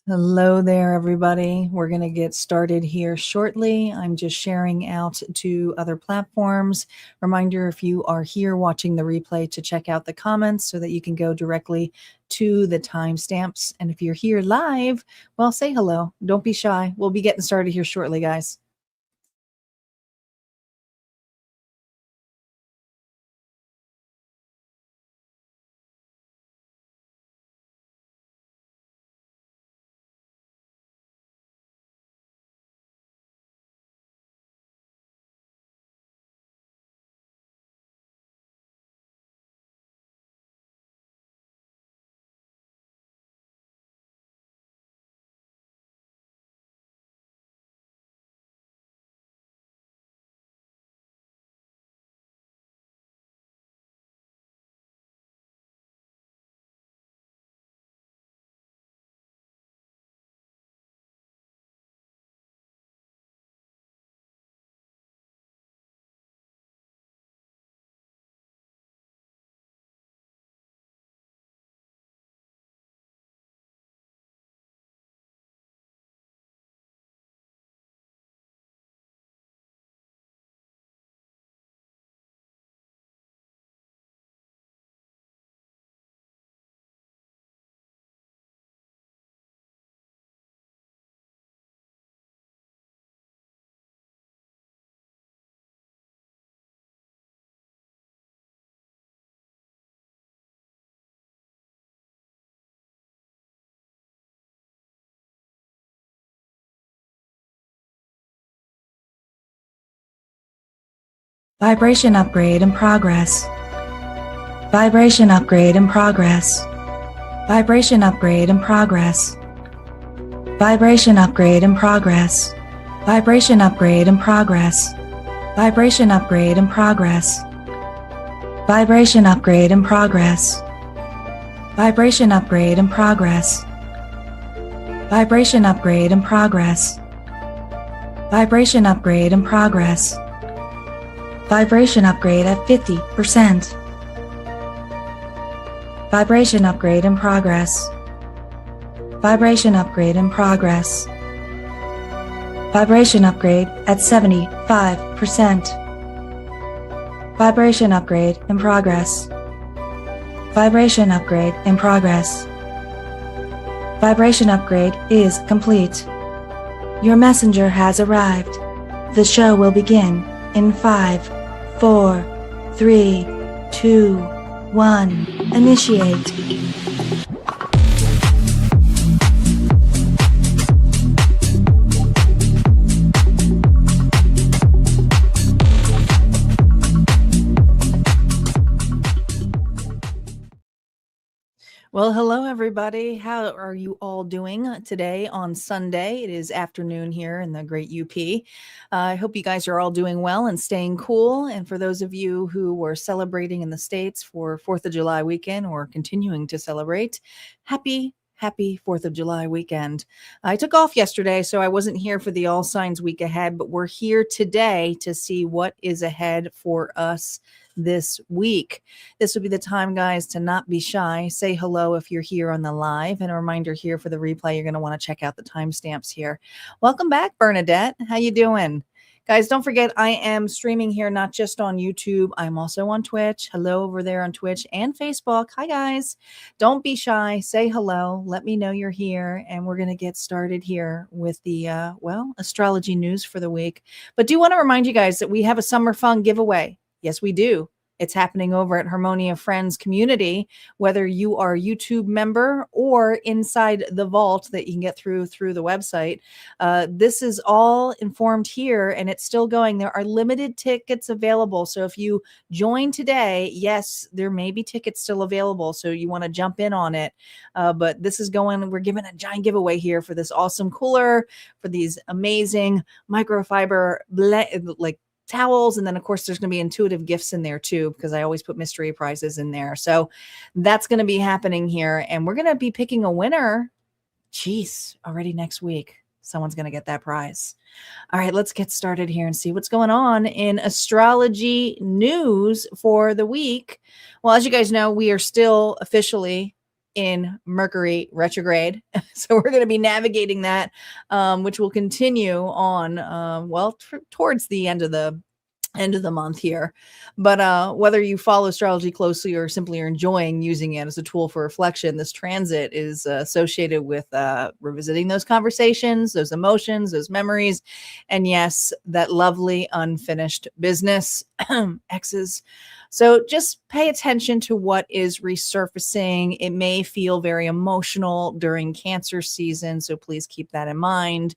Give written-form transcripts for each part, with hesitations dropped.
Hello there, everybody. We're going to get started here shortly. I'm just sharing out to other platforms. Reminder, if you are here watching the replay, to check out the comments so that you can go directly to the timestamps. And if you're here live, well, say hello. Don't be shy. We'll be getting started here shortly, guys. Vibration upgrade in progress. Vibration upgrade in progress. Vibration upgrade in progress. Vibration upgrade in progress. Vibration upgrade in progress. Vibration upgrade in progress. Vibration upgrade in progress. Vibration upgrade in progress. Vibration upgrade in progress. Vibration upgrade in progress. Vibration upgrade at 50%. Vibration upgrade in progress. Vibration upgrade in progress. Vibration upgrade at 75%. Vibration upgrade in progress. Vibration upgrade in progress. Vibration upgrade is complete. Your messenger has arrived. The show will begin in 5, 4, 3, 2, 1. Initiate. Well, hello, everybody. How are you all doing today on Sunday? It is afternoon here in the great UP. I hope you guys are all doing well and staying cool. And for those of you who were celebrating in the States for 4th of July weekend or continuing to celebrate, happy 4th of July weekend. I took off yesterday, so I wasn't here for the All Signs week ahead, but we're here today to see what is ahead for us this week. This would be the time, guys, to not be shy. Say hello if you're here on the live, and a reminder here for the replay, you're going to want to check out the timestamps here. Welcome back, Bernadette. How you doing? Guys, don't forget, I am streaming here, not just on YouTube. I'm also on Twitch. Hello over there on Twitch and Facebook. Hi, guys. Don't be shy. Say hello. Let me know you're here. And we're going to get started here with the, astrology news for the week. But do want to remind you guys that we have a summer fun giveaway. Yes, we do. It's happening over at Harmonia Friends Community, whether you are a YouTube member or inside the vault that you can get through the website. This is all informed here, and it's still going. There are limited tickets available. So if you join today, yes, there may be tickets still available. So you want to jump in on it. But this is going, we're giving a giant giveaway here for this awesome cooler, for these amazing microfiber, towels. And then of course there's going to be intuitive gifts in there too, because I always put mystery prizes in there. So that's going to be happening here. And we're going to be picking a winner. Jeez, already next week. Someone's going to get that prize. All right, let's get started here and see what's going on in astrology news for the week. Well, as you guys know, we are still officially in Mercury retrograde. So we're going to be navigating that, which will continue on, towards the end of the month here. But whether you follow astrology closely or simply are enjoying using it as a tool for reflection, this transit is associated with revisiting those conversations, those emotions, those memories, and yes, that lovely unfinished business. Exes. So just pay attention to what is resurfacing. It may feel very emotional during Cancer season, so please keep that in mind.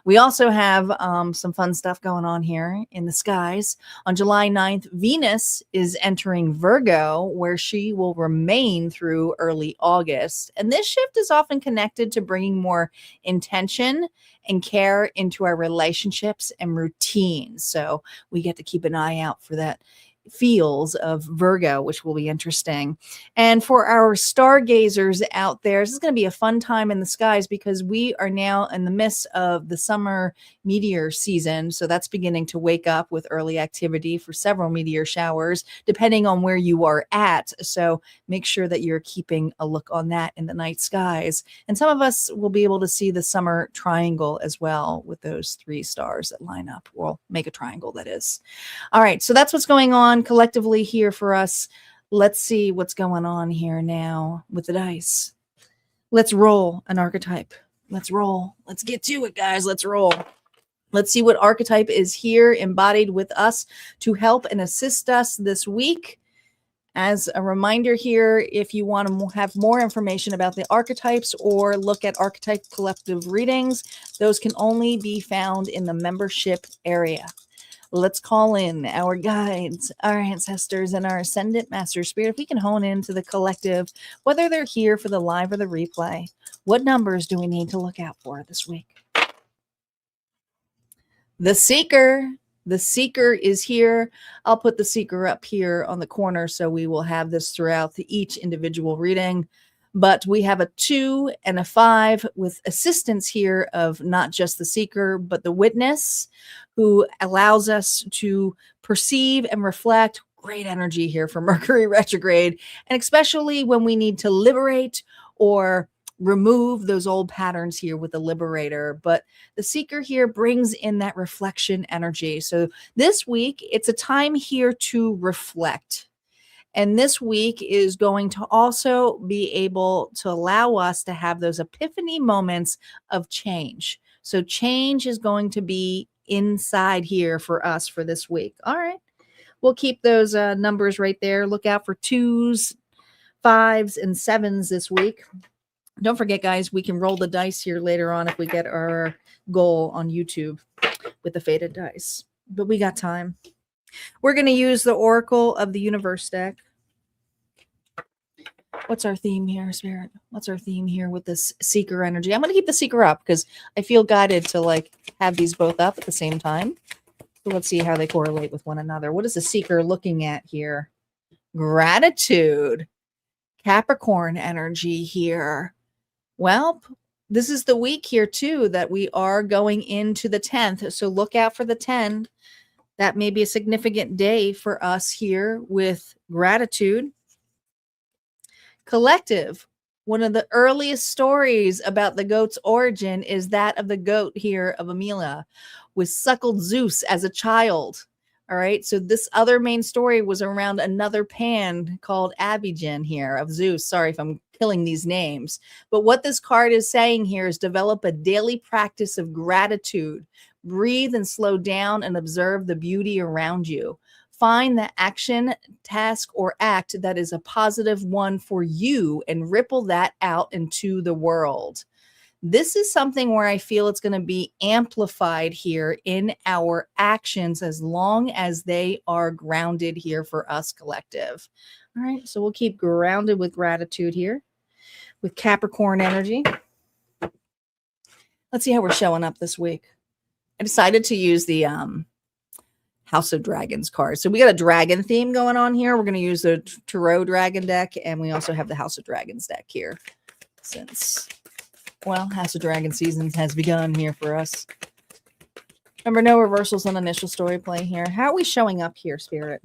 We also have some fun stuff going on here in the skies. On July 9th, Venus is entering Virgo, where she will remain through early August. And this shift is often connected to bringing more intention and care into our relationships and routines. So we get to keep an eye out for that feels of Virgo, which will be interesting. And for our stargazers out there, this is going to be a fun time in the skies because we are now in the midst of the summer meteor season. So that's beginning to wake up with early activity for several meteor showers, depending on where you are at. So make sure that you're keeping a look on that in the night skies. And some of us will be able to see the summer triangle as well with those 3 stars that line up. We'll make a triangle, that is. All right, so that's what's going on collectively here for us. Let's see what's going on here now with the dice. Let's roll an archetype. Let's roll. Let's get to it, guys. Let's roll. Let's see what archetype is here embodied with us to help and assist us this week. As a reminder here, if you want to have more information about the archetypes or look at archetype collective readings, those can only be found in the membership area. Let's call in our guides, our ancestors, and our ascendant master spirit. If we can hone into the collective, whether they're here for the live or the replay, what numbers do we need to look out for this week? The Seeker. The Seeker is here. I'll put the Seeker up here on the corner so we will have this throughout each individual reading. But we have a 2 and a 5 with assistance here of not just the Seeker, but the Witness, who allows us to perceive and reflect. Great energy here for Mercury retrograde, and especially when we need to liberate or remove those old patterns here with the Liberator. But the Seeker here brings in that reflection energy. So this week, it's a time here to reflect. And this week is going to also be able to allow us to have those epiphany moments of change. So change is going to be inside here for us for this week. All right. We'll keep those numbers right there. Look out for 2s, 5s, and 7s this week. Don't forget, guys, we can roll the dice here later on if we get our goal on YouTube with the faded dice. But we got time. We're going to use the Oracle of the Universe deck. What's our theme here, Spirit? What's our theme here with this Seeker energy? I'm going to keep the Seeker up because I feel guided to have these both up at the same time. So let's see how they correlate with one another. What is the Seeker looking at here? Gratitude. Capricorn energy here. Well, this is the week here too that we are going into the 10th. So look out for the 10. That may be a significant day for us here with gratitude. Collective. One of the earliest stories about the goat's origin is that of the goat here of Amelia, was suckled Zeus as a child. All right. So this other main story was around another pan called Abijin here of Zeus. Sorry if I'm killing these names. But what this card is saying here is develop a daily practice of gratitude. Breathe and slow down and observe the beauty around you. Find the action, task, or act that is a positive one for you and ripple that out into the world. This is something where I feel it's going to be amplified here in our actions as long as they are grounded here for us collective. All right, so we'll keep grounded with gratitude here with Capricorn energy. Let's see how we're showing up this week. I decided to use the House of Dragons card. So we got a dragon theme going on here. We're going to use the Tarot Dragon deck, and we also have the House of Dragons deck here since... well, House of Dragon season has begun here for us. Remember, no reversals on initial story play here. How are we showing up here, Spirit?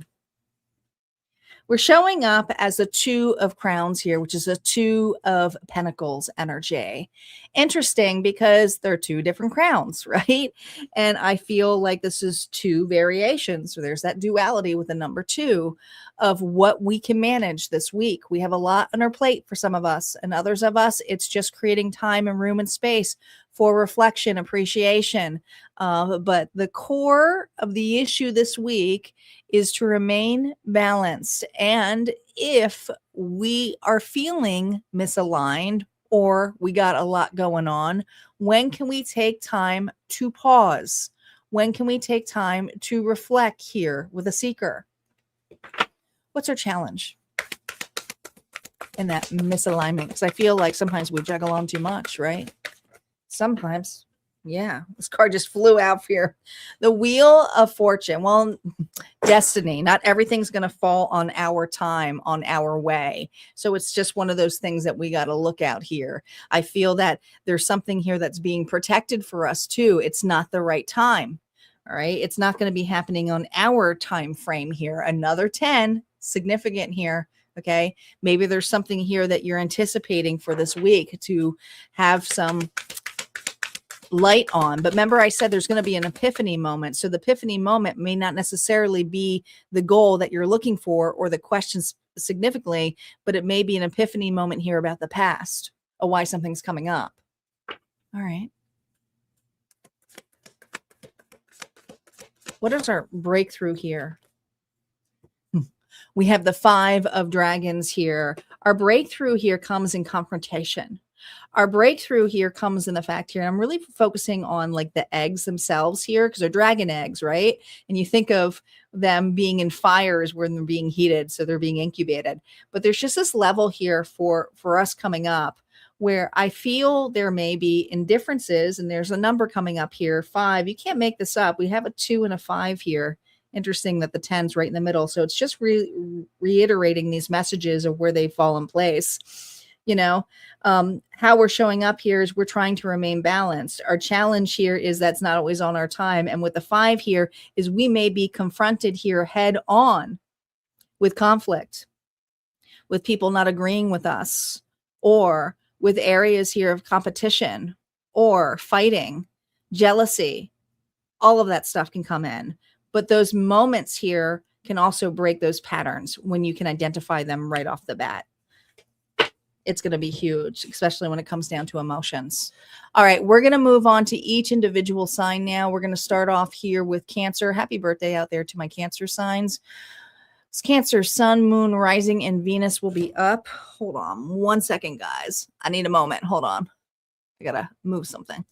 We're showing up as a Two of Crowns here, which is a Two of Pentacles energy. Interesting because they're two different crowns, right? And I feel like this is two variations. So there's that duality with the number two of what we can manage this week. We have a lot on our plate for some of us, and others of us, it's just creating time and room and space for reflection, appreciation. But the core of the issue this week is to remain balanced. And if we are feeling misaligned or we got a lot going on, when can we take time to pause? When can we take time to reflect here with a seeker? What's our challenge in that misalignment? Because I feel like sometimes we juggle on too much, right? Sometimes. Yeah, this card just flew out here. The Wheel of Fortune. Well, destiny. Not everything's going to fall on our time, on our way. So it's just one of those things that we got to look out here. I feel that there's something here that's being protected for us too. It's not the right time. All right. It's not going to be happening on our time frame here. Another 10, significant here. Okay. Maybe there's something here that you're anticipating for this week to have some light on. But remember, I said there's going to be an epiphany moment. So the epiphany moment may not necessarily be the goal that you're looking for or the questions significantly, but it may be an epiphany moment here about the past or why something's coming up. All right. What is our breakthrough here? We have the Five of Dragons here. Our breakthrough here comes in confrontation. Our breakthrough here comes in the fact here, and I'm really focusing on like the eggs themselves here because they're dragon eggs, right? And you think of them being in fires when they're being heated, so they're being incubated. But there's just this level here for us coming up where I feel there may be indifferences, and there's a number coming up here, 5. You can't make this up. We have a 2 and a 5 here. Interesting that the 10's right in the middle. So it's just reiterating these messages of where they fall in place. You know, how we're showing up here is we're trying to remain balanced. Our challenge here is that's not always on our time. And with the 5 here is we may be confronted here head on with conflict, with people not agreeing with us, or with areas here of competition or fighting, jealousy. All of that stuff can come in. But those moments here can also break those patterns when you can identify them right off the bat. It's going to be huge, especially when it comes down to emotions. All right, we're going to move on to each individual sign now. We're going to start off here with Cancer. Happy birthday out there to my Cancer signs. It's Cancer, Sun, Moon, Rising, and Venus will be up. Hold on 1 second, guys. I need a moment. Hold on. I got to move something.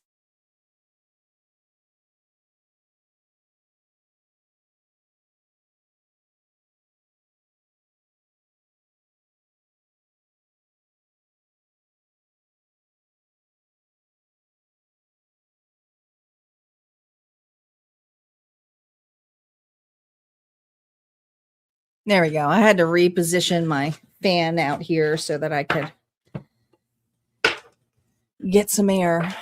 There we go. I had to reposition my fan out here so that I could get some air.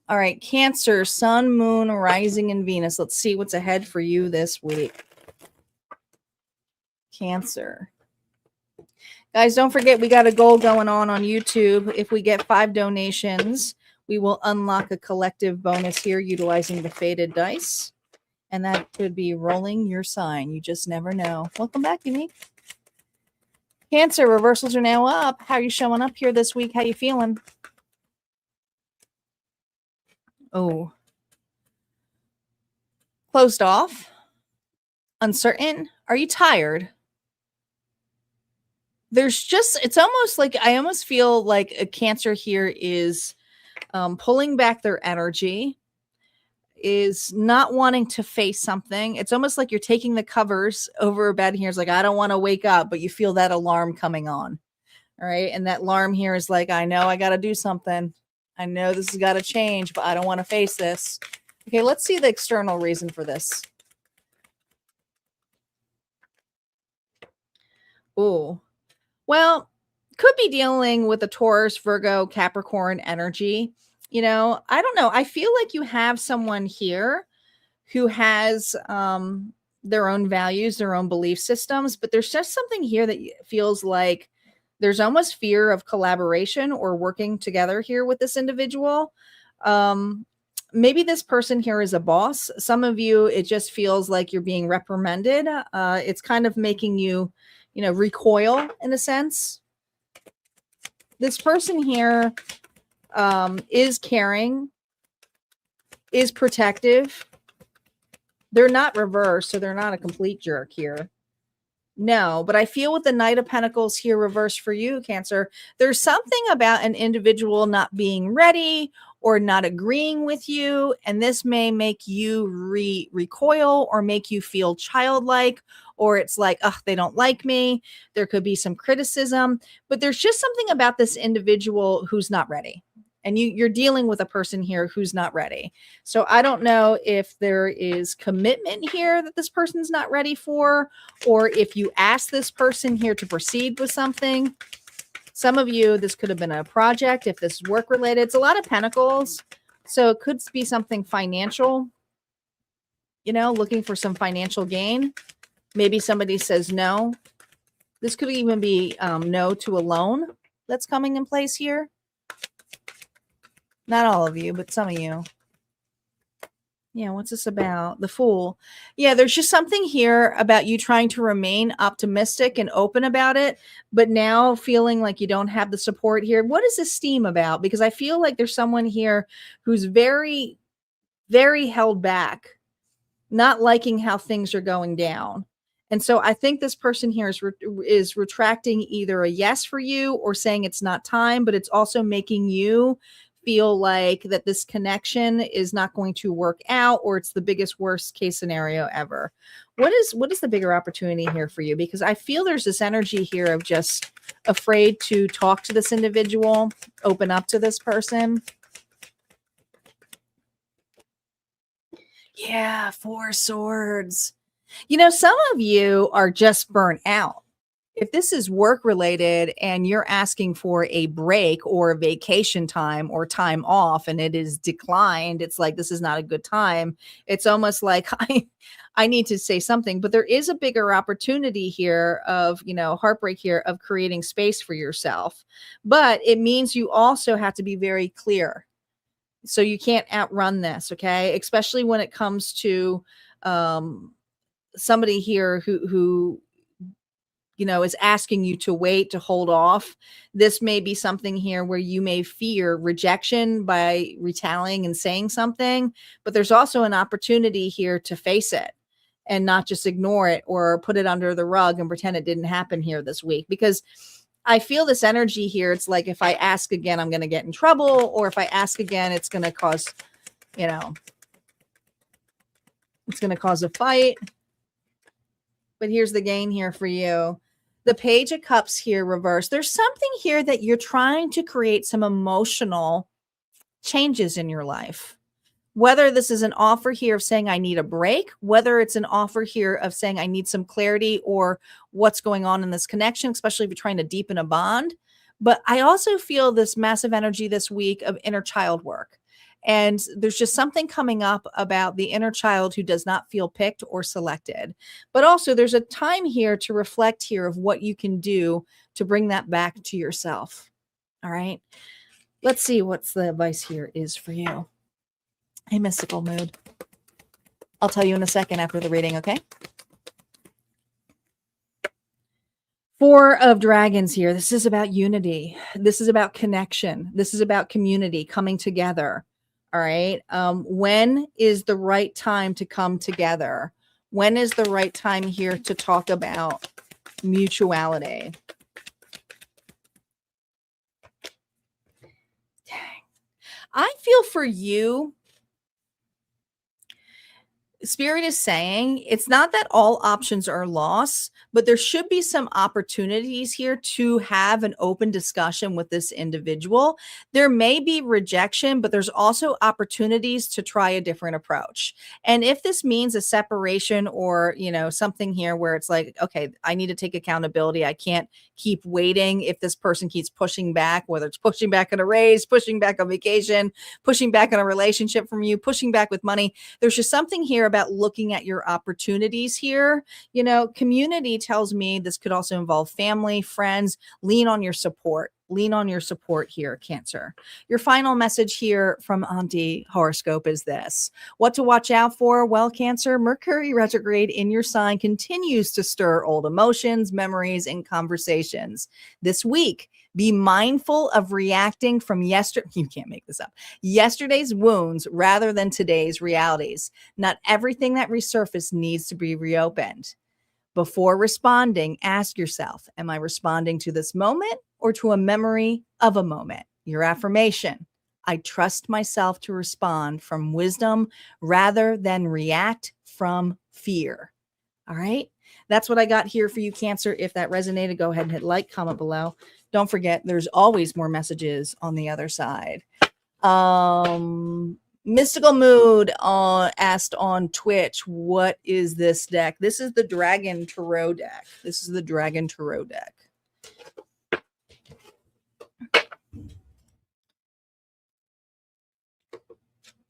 All right, Cancer, Sun, Moon, Rising, and Venus. Let's see what's ahead for you this week. Cancer. Guys, don't forget we got a goal going on YouTube. If we get 5 donations, we will unlock a collective bonus here utilizing the faded dice. And that could be rolling your sign. You just never know. Welcome back, Unique. Cancer, reversals are now up. How are you showing up here this week? How you feeling? Oh. Closed off. Uncertain. Are you tired? There's just, it's almost like, I almost feel like a Cancer here is pulling back their energy, is not wanting to face something. It's almost like you're taking the covers over a bed here. It's like, I don't want to wake up, but you feel that alarm coming on. All right. And that alarm here is like, I know I got to do something. I know this has got to change, but I don't want to face this. Okay. Let's see the external reason for this. Oh, well, could be dealing with a Taurus, Virgo, Capricorn energy. You know, I don't know. I feel like you have someone here who has their own values, their own belief systems, but there's just something here that feels like there's almost fear of collaboration or working together here with this individual. Maybe this person here is a boss. Some of you, it just feels like you're being reprimanded. It's kind of making you, recoil in a sense. This person here is caring, is protective. They're not reversed, so they're not a complete jerk here. No, but I feel with the Knight of Pentacles here reversed for you, Cancer, there's something about an individual not being ready or not agreeing with you, and this may make you recoil or make you feel childlike, or it's like, oh, they don't like me. There could be some criticism, but there's just something about this individual who's not ready. And you're dealing with a person here who's not ready. So I don't know if there is commitment here that this person's not ready for, or if you ask this person here to proceed with something. Some of you, this could have been a project. If this is work related, it's a lot of pentacles. So it could be something financial, looking for some financial gain. Maybe somebody says no. This could even be no to a loan that's coming in place here. Not all of you, but some of you. Yeah, what's this about? The Fool. Yeah, there's just something here about you trying to remain optimistic and open about it, but now feeling like you don't have the support here. What is this steam about? Because I feel like there's someone here who's very, very held back, not liking how things are going down. And so I think this person here is retracting either a yes for you or saying it's not time, but it's also making you feel like that this connection is not going to work out, or it's the biggest worst case scenario ever. What is the bigger opportunity here for you? Because I feel there's this energy here of just afraid to talk to this individual, open up to this person. Yeah, 4 swords. Some of you are just burnt out. If this is work related and you're asking for a break or a vacation time or time off and it is declined, it's like, this is not a good time. It's almost like I need to say something, but there is a bigger opportunity here of, heartbreak here of creating space for yourself. But it means you also have to be very clear. So you can't outrun this. Okay. Especially when it comes to somebody here who is asking you to wait, to hold off. This may be something here where you may fear rejection by retaliating and saying something, but there's also an opportunity here to face it and not just ignore it or put it under the rug and pretend it didn't happen here this week. Because I feel this energy here. It's like, if I ask again, I'm going to get in trouble, or if I ask again, it's going to cause, it's going to cause a fight. But here's the gain here for you. The Page of Cups here reversed. There's something here that you're trying to create some emotional changes in your life. Whether this is an offer here of saying I need a break, whether it's an offer here of saying I need some clarity or what's going on in this connection, especially if you're trying to deepen a bond. But I also feel this massive energy this week of inner child work. And there's just something coming up about the inner child who does not feel picked or selected. But also there's a time here to reflect here of what you can do to bring that back to yourself. All right. Let's see what's the advice here is for you. Hey, mystical mood. I'll tell you in a second after the reading, okay? 4 of Dragons here. This is about unity. This is about connection. This is about community coming together. All right. When is the right time to come together? When is the right time here to talk about mutuality? Dang. I feel for you, Spirit is saying it's not that all options are lost, but there should be some opportunities here to have an open discussion with this individual. There may be rejection, but there's also opportunities to try a different approach. And if this means a separation or, something here where it's like, okay, I need to take accountability. I can't keep waiting if this person keeps pushing back, whether it's pushing back on a raise, pushing back on vacation, pushing back on a relationship from you, pushing back with money. There's just something here about about looking at your opportunities here. Community tells me this could also involve family, friends. Lean on your support. Lean on your support here, Cancer. Your final message here from Auntie Horoscope is this. What to watch out for? Well, Cancer, Mercury retrograde in your sign continues to stir old emotions, memories, and conversations. This week, be mindful of reacting from you can't make this up, yesterday's wounds rather than today's realities. Not everything that resurfaced needs to be reopened. Before responding, ask yourself, am I responding to this moment or to a memory of a moment? Your affirmation, I trust myself to respond from wisdom rather than react from fear. All right. That's what I got here for you, Cancer. If that resonated, go ahead and hit like, comment below. Don't forget, there's always more messages on the other side. Mystical Mood asked on Twitch, what is this deck? This is the Dragon Tarot deck. This is the Dragon Tarot deck.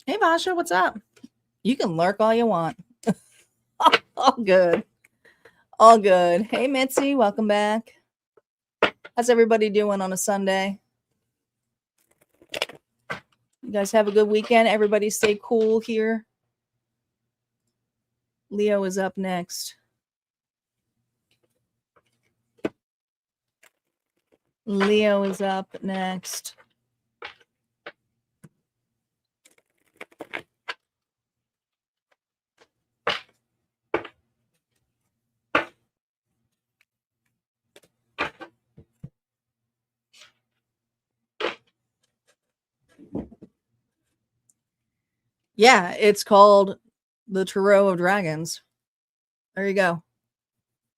Hey, Vasha, what's up? You can lurk all you want. All good. All good. Hey, Mitzi, welcome back. How's everybody doing on a Sunday? You guys have a good weekend. Everybody stay cool here. Leo is up next. Leo is up next. Yeah, it's called the Tarot of Dragons. There you go.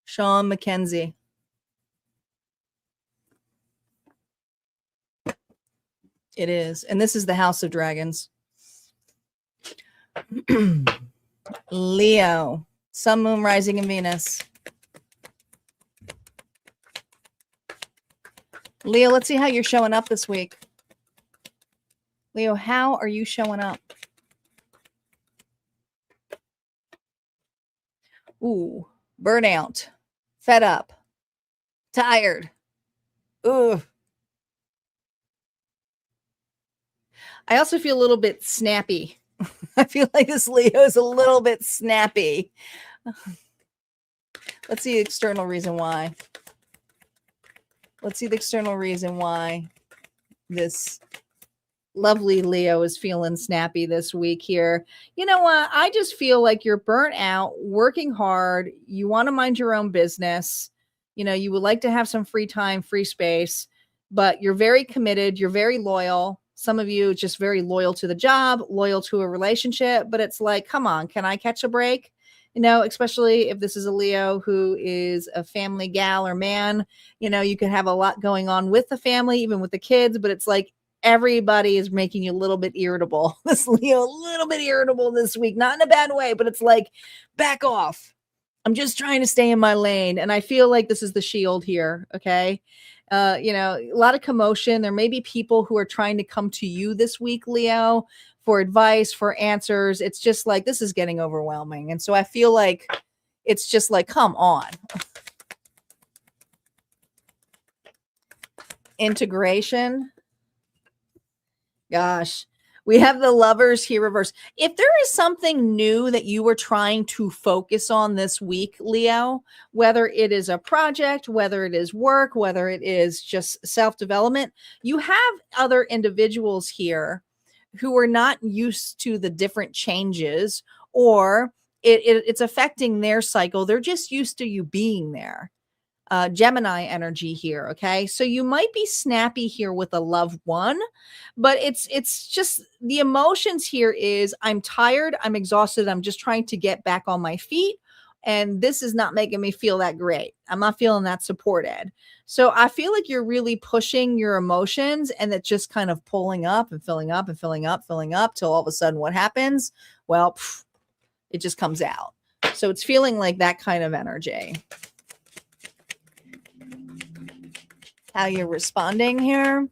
Sean McKenzie. It is. And this is the House of Dragons. Leo. Sun, Moon, Rising, and Venus. Leo, let's see how you're showing up this week. Leo, how are you showing up? Ooh, burnout, fed up, tired. Ooh. I also feel a little bit snappy. I feel like this Leo is a little bit snappy. Let's see the external reason why. Let's see the external reason why this lovely Leo is feeling snappy this week here. You know what? I just feel like you're burnt out, working hard. You want to mind your own business. You would like to have some free time, free space, but you're very committed. You're very loyal. Some of you just very loyal to the job, loyal to a relationship, but it's like, come on, can I catch a break? Especially if this is a Leo who is a family gal or man, you could have a lot going on with the family, even with the kids, but it's like, everybody is making you a little bit irritable. This Leo, a little bit irritable this week, not in a bad way, but it's like, back off. I'm just trying to stay in my lane. And I feel like this is the shield here. Okay. A lot of commotion. There may be people who are trying to come to you this week, Leo, for advice, for answers. It's just like, this is getting overwhelming. And so I feel like it's just like, come on. Integration. Gosh, we have the Lovers here reversed. If there is something new that you were trying to focus on this week, Leo, whether it is a project, whether it is work, whether it is just self-development, you have other individuals here who are not used to the different changes, or it's affecting their cycle. They're just used to you being there. Gemini energy here. Okay. So you might be snappy here with a loved one, but it's just the emotions here is I'm tired. I'm exhausted. I'm just trying to get back on my feet. And this is not making me feel that great. I'm not feeling that supported. So I feel like you're really pushing your emotions and it's just kind of pulling up and filling up and filling up, filling up till all of a sudden what happens? Well, it just comes out. So it's feeling like that kind of energy. How you're responding here.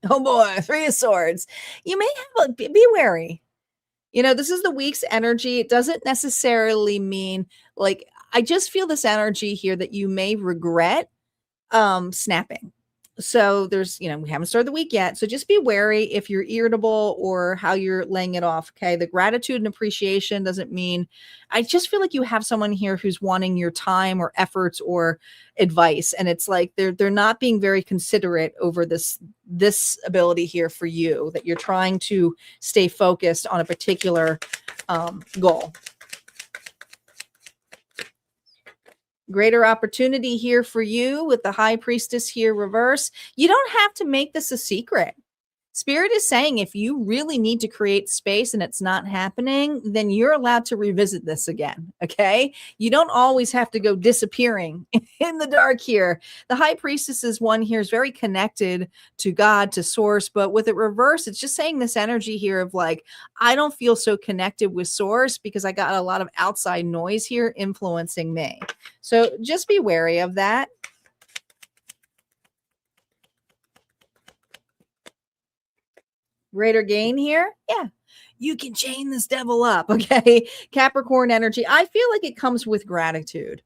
Oh boy, 3 of Swords. You may have be wary. You know, this is the week's energy. It doesn't necessarily mean like, I just feel this energy here that you may regret snapping. So there's, we haven't started the week yet. So just be wary if you're irritable or how you're laying it off. Okay. The gratitude and appreciation doesn't mean, I just feel like you have someone here who's wanting your time or efforts or advice. And it's like they're not being very considerate over this ability here for you, that you're trying to stay focused on a particular goal. Greater opportunity here for you with the High Priestess here reverse. You don't have to make this a secret. Spirit is saying if you really need to create space and it's not happening, then you're allowed to revisit this again. Okay. You don't always have to go disappearing in the dark here. The High Priestess's one here is very connected to God, to source, but with it reversed, it's just saying this energy here of like, I don't feel so connected with source because I got a lot of outside noise here influencing me. So just be wary of that. Greater gain here. Yeah. You can chain this devil up. Okay. Capricorn energy. I feel like it comes with gratitude.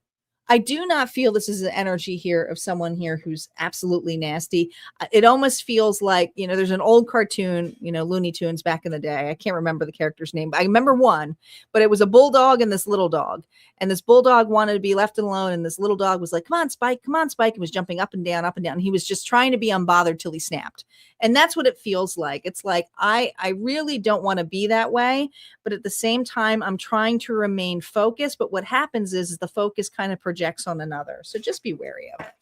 I do not feel this is an energy here of someone here who's absolutely nasty. It almost feels like, there's an old cartoon, Looney Tunes back in the day. I can't remember the character's name, but I remember one, but it was a bulldog and this little dog. And this bulldog wanted to be left alone. And this little dog was like, come on, Spike, and was jumping up and down, up and down. He was just trying to be unbothered till he snapped. And that's what it feels like. It's like, I really don't want to be that way. But at the same time, I'm trying to remain focused. But what happens is the focus kind of projects on another. So just be wary of it.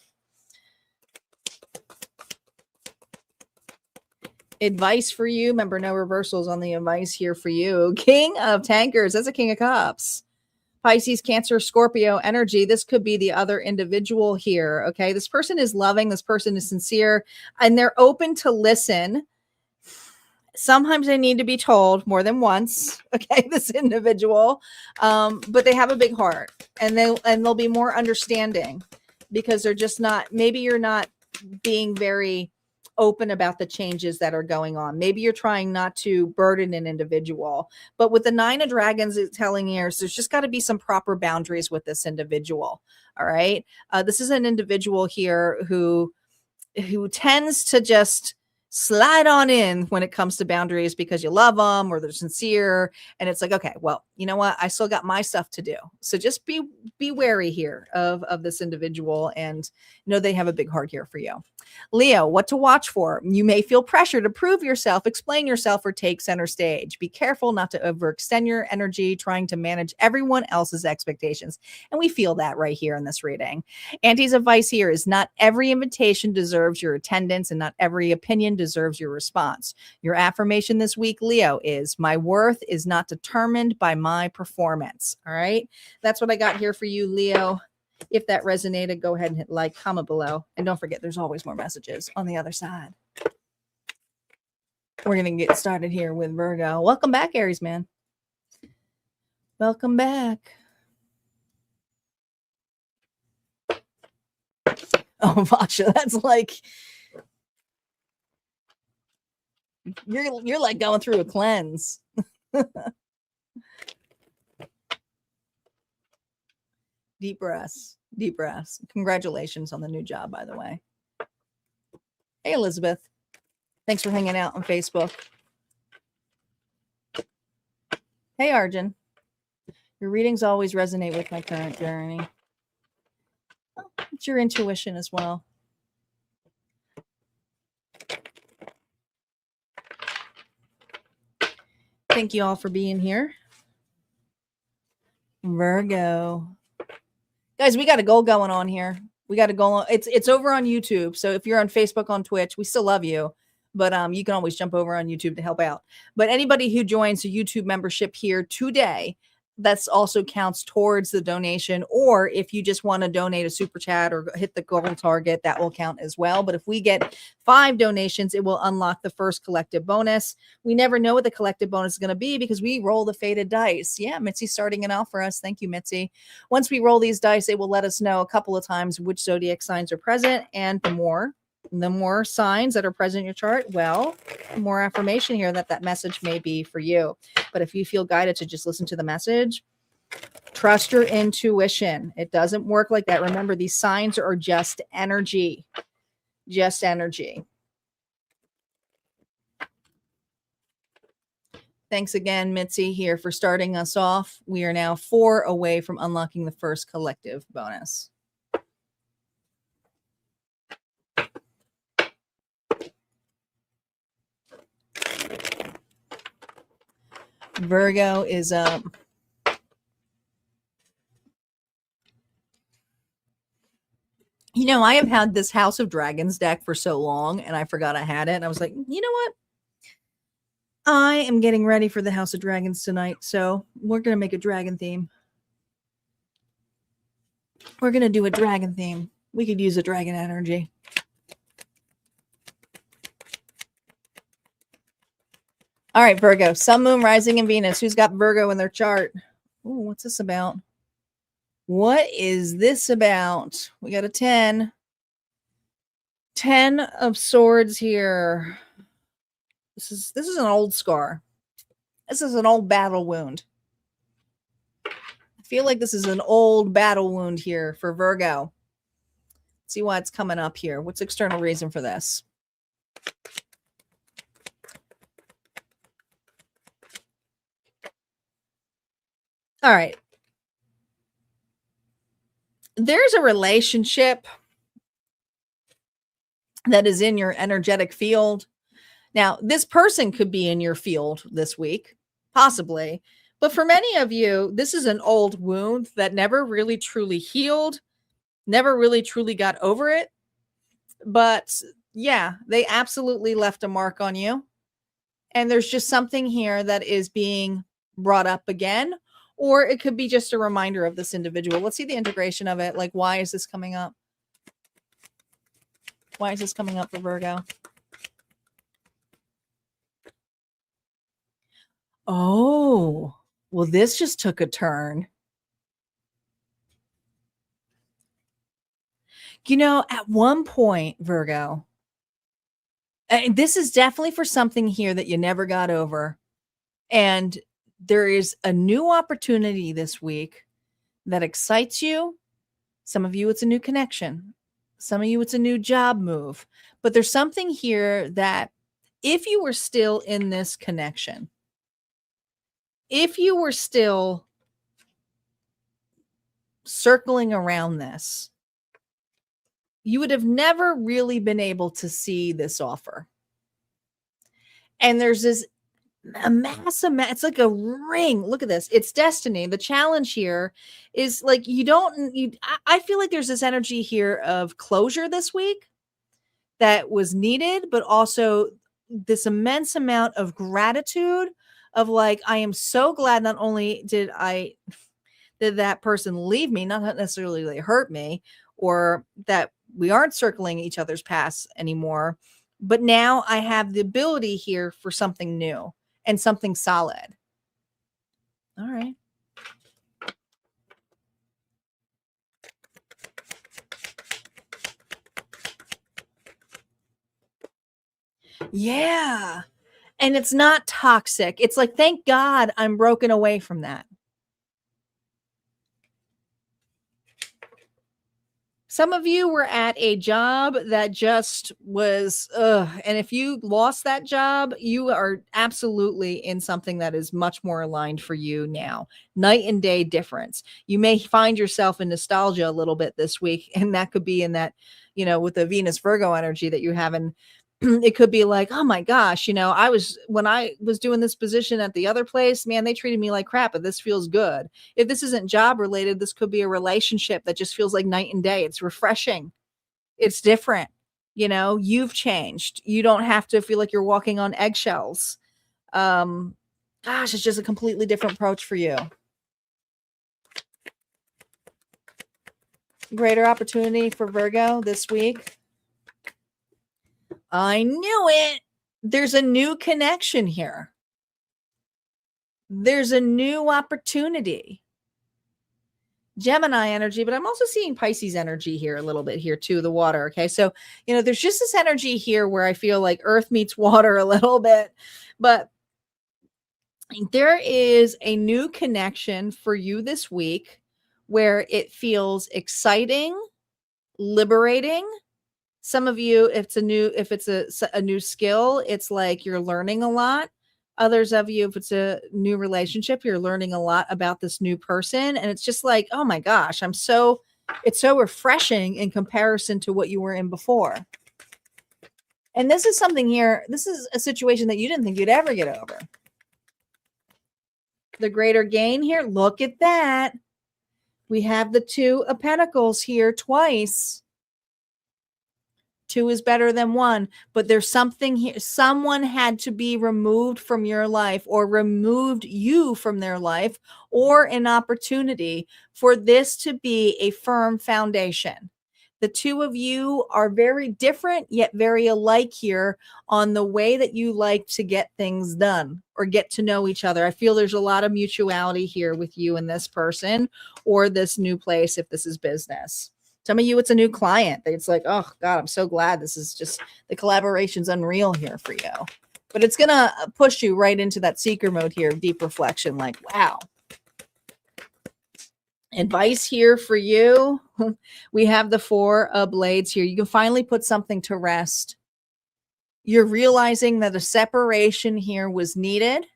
Advice for you. Remember, no reversals on the advice here for you. King of Tankers. That's a King of Cups. Pisces, Cancer, Scorpio energy. This could be the other individual here. Okay. This person is loving. This person is sincere and they're open to listen. Sometimes they need to be told more than once. Okay. This individual, but they have a big heart and they'll be more understanding because they're just not, maybe you're not being very open about the changes that are going on. Maybe you're trying not to burden an individual, but with the 9 of Dragons, it's telling you there's just got to be some proper boundaries with this individual. All right. This is an individual here who tends to just slide on in when it comes to boundaries because you love them or they're sincere. And it's like, okay, well, you know what? I still got my stuff to do. So just be wary here of this individual and they have a big heart here for you. Leo, what to watch for? You may feel pressure to prove yourself, explain yourself, or take center stage. Be careful not to overextend your energy trying to manage everyone else's expectations. And we feel that right here in this reading. Auntie's advice here is not every invitation deserves your attendance and not every opinion deserves your response. Your affirmation this week, Leo, is my worth is not determined by my performance. All right. That's what I got here for you, Leo. If that resonated, go ahead and hit like, comment below. And don't forget, there's always more messages on the other side. We're going to get started here with Virgo. Welcome back, Aries, man. Welcome back. Oh, Vasha, that's like, you're like going through a cleanse. Deep breaths. Deep breaths. Congratulations on the new job, by the way. Hey, Elizabeth. Thanks for hanging out on Facebook. Hey, Arjun. Your readings always resonate with my current journey. Oh, it's your intuition as well. Thank you all for being here. Virgo. Guys, we got a goal going on here. We got a goal on. It's over on YouTube. So if you're on Facebook, on Twitch, we still love you. But you can always jump over on YouTube to help out. But anybody who joins the YouTube membership here today, that's also counts towards the donation. Or if you just want to donate a super chat or hit the goal target, that will count as well. But if we get 5 donations, it will unlock the first collective bonus. We never know what the collective bonus is going to be because we roll the fated dice. Yeah, Mitzi's starting it out for us. Thank you, Mitzi. Once we roll these dice, it will let us know a couple of times which zodiac signs are present and more. The more signs that are present in your chart, well, more affirmation here that that message may be for you. But if you feel guided to just listen to the message, trust your intuition. It doesn't work like that. Remember, these signs are just energy. Just energy. Thanks again, Mitzi, here for starting us off. We are now 4 away from unlocking the first collective bonus. Virgo is up. You know, I have had this House of Dragons deck for so long, and I forgot I had it. And I was like, you know what? I am getting ready for the House of Dragons tonight, so we're going to make a dragon theme. We're going to do a dragon theme. We could use a dragon energy. All right, Virgo, Sun, Moon, Rising, and Venus. Who's got Virgo in their chart? Ooh, what's this about? What is this about? We got a 10. 10 of Swords here. This is an old scar. This is an old battle wound. I feel like this is an old battle wound here for Virgo. Let's see why it's coming up here. What's the external reason for this? All right. There's a relationship that is in your energetic field. Now, this person could be in your field this week, possibly. But for many of you, this is an old wound that never really truly healed, never really truly got over it. But yeah, they absolutely left a mark on you. And there's just something here that is being brought up again. Or it could be just a reminder of this individual. Let's see the integration of it. Like, why is this coming up? Why is this coming up for Virgo? Oh, well, this just took a turn. You know, at one point, Virgo, this is definitely for something here that you never got over. And there is a new opportunity this week that excites you. Some of you, it's a new connection. Some of you, it's a new job move. But there's something here that if you were still in this connection, if you were still circling around this, you would have never really been able to see this offer. And there's this it's like a ring. Look at this. It's destiny. The challenge here is like I feel like there's this energy here of closure this week that was needed, but also this immense amount of gratitude of like, I am so glad not only did that person leave me, not necessarily they hurt me, or that we aren't circling each other's paths anymore, but now I have the ability here for something new and something solid. All right. Yeah. And it's not toxic. It's like, thank God I'm broken away from that. Some of you were at a job that just was, and if you lost that job, you are absolutely in something that is much more aligned for you now. Night and day difference. You may find yourself in nostalgia a little bit this week, and that could be in that, with the Venus Virgo energy that you have in. It could be like, oh my gosh, when I was doing this position at the other place, man, they treated me like crap, but this feels good. If this isn't job related, this could be a relationship that just feels like night and day. It's refreshing. It's different. You've changed. You don't have to feel like you're walking on eggshells. It's just a completely different approach for you. Greater opportunity for Virgo this week. I knew it. There's a new connection here. There's a new opportunity. Gemini energy, but I'm also seeing Pisces energy here a little bit here too, the water. Okay. So, there's just this energy here where I feel like earth meets water a little bit, but there is a new connection for you this week where it feels exciting, liberating. Some of you, if it's a new skill, it's like you're learning a lot. Others of you, if it's a new relationship, you're learning a lot about this new person. And it's just like, oh my gosh, it's so refreshing in comparison to what you were in before. And this is something here. This is a situation that you didn't think you'd ever get over. The greater gain here. Look at that. We have the Two of Pentacles here twice. Two is better than one, but there's something here. Someone had to be removed from your life or removed you from their life, or an opportunity for this to be a firm foundation. The two of you are very different, yet very alike here on the way that you like to get things done or get to know each other. I feel there's a lot of mutuality here with you and this person, or this new place if this is business. Some of you, it's a new client. It's like, oh God, I'm so glad this is just, the collaboration's unreal here for you. But it's going to push you right into that seeker mode here of deep reflection. Like, wow. Advice here for you. We have the Four of Blades here. You can finally put something to rest. You're realizing that a separation here was needed.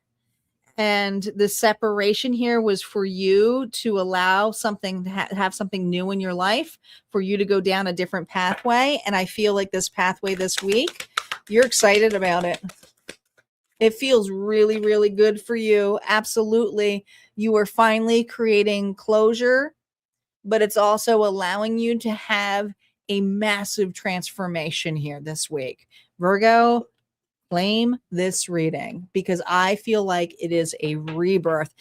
And the separation here was for you to allow something to have something new in your life, for you to go down a different pathway. And I feel like this pathway this week, you're excited about it. It feels really, really good for you. Absolutely. You are finally creating closure, but it's also allowing you to have a massive transformation here this week. Virgo, claim this reading, because I feel like it is a rebirth.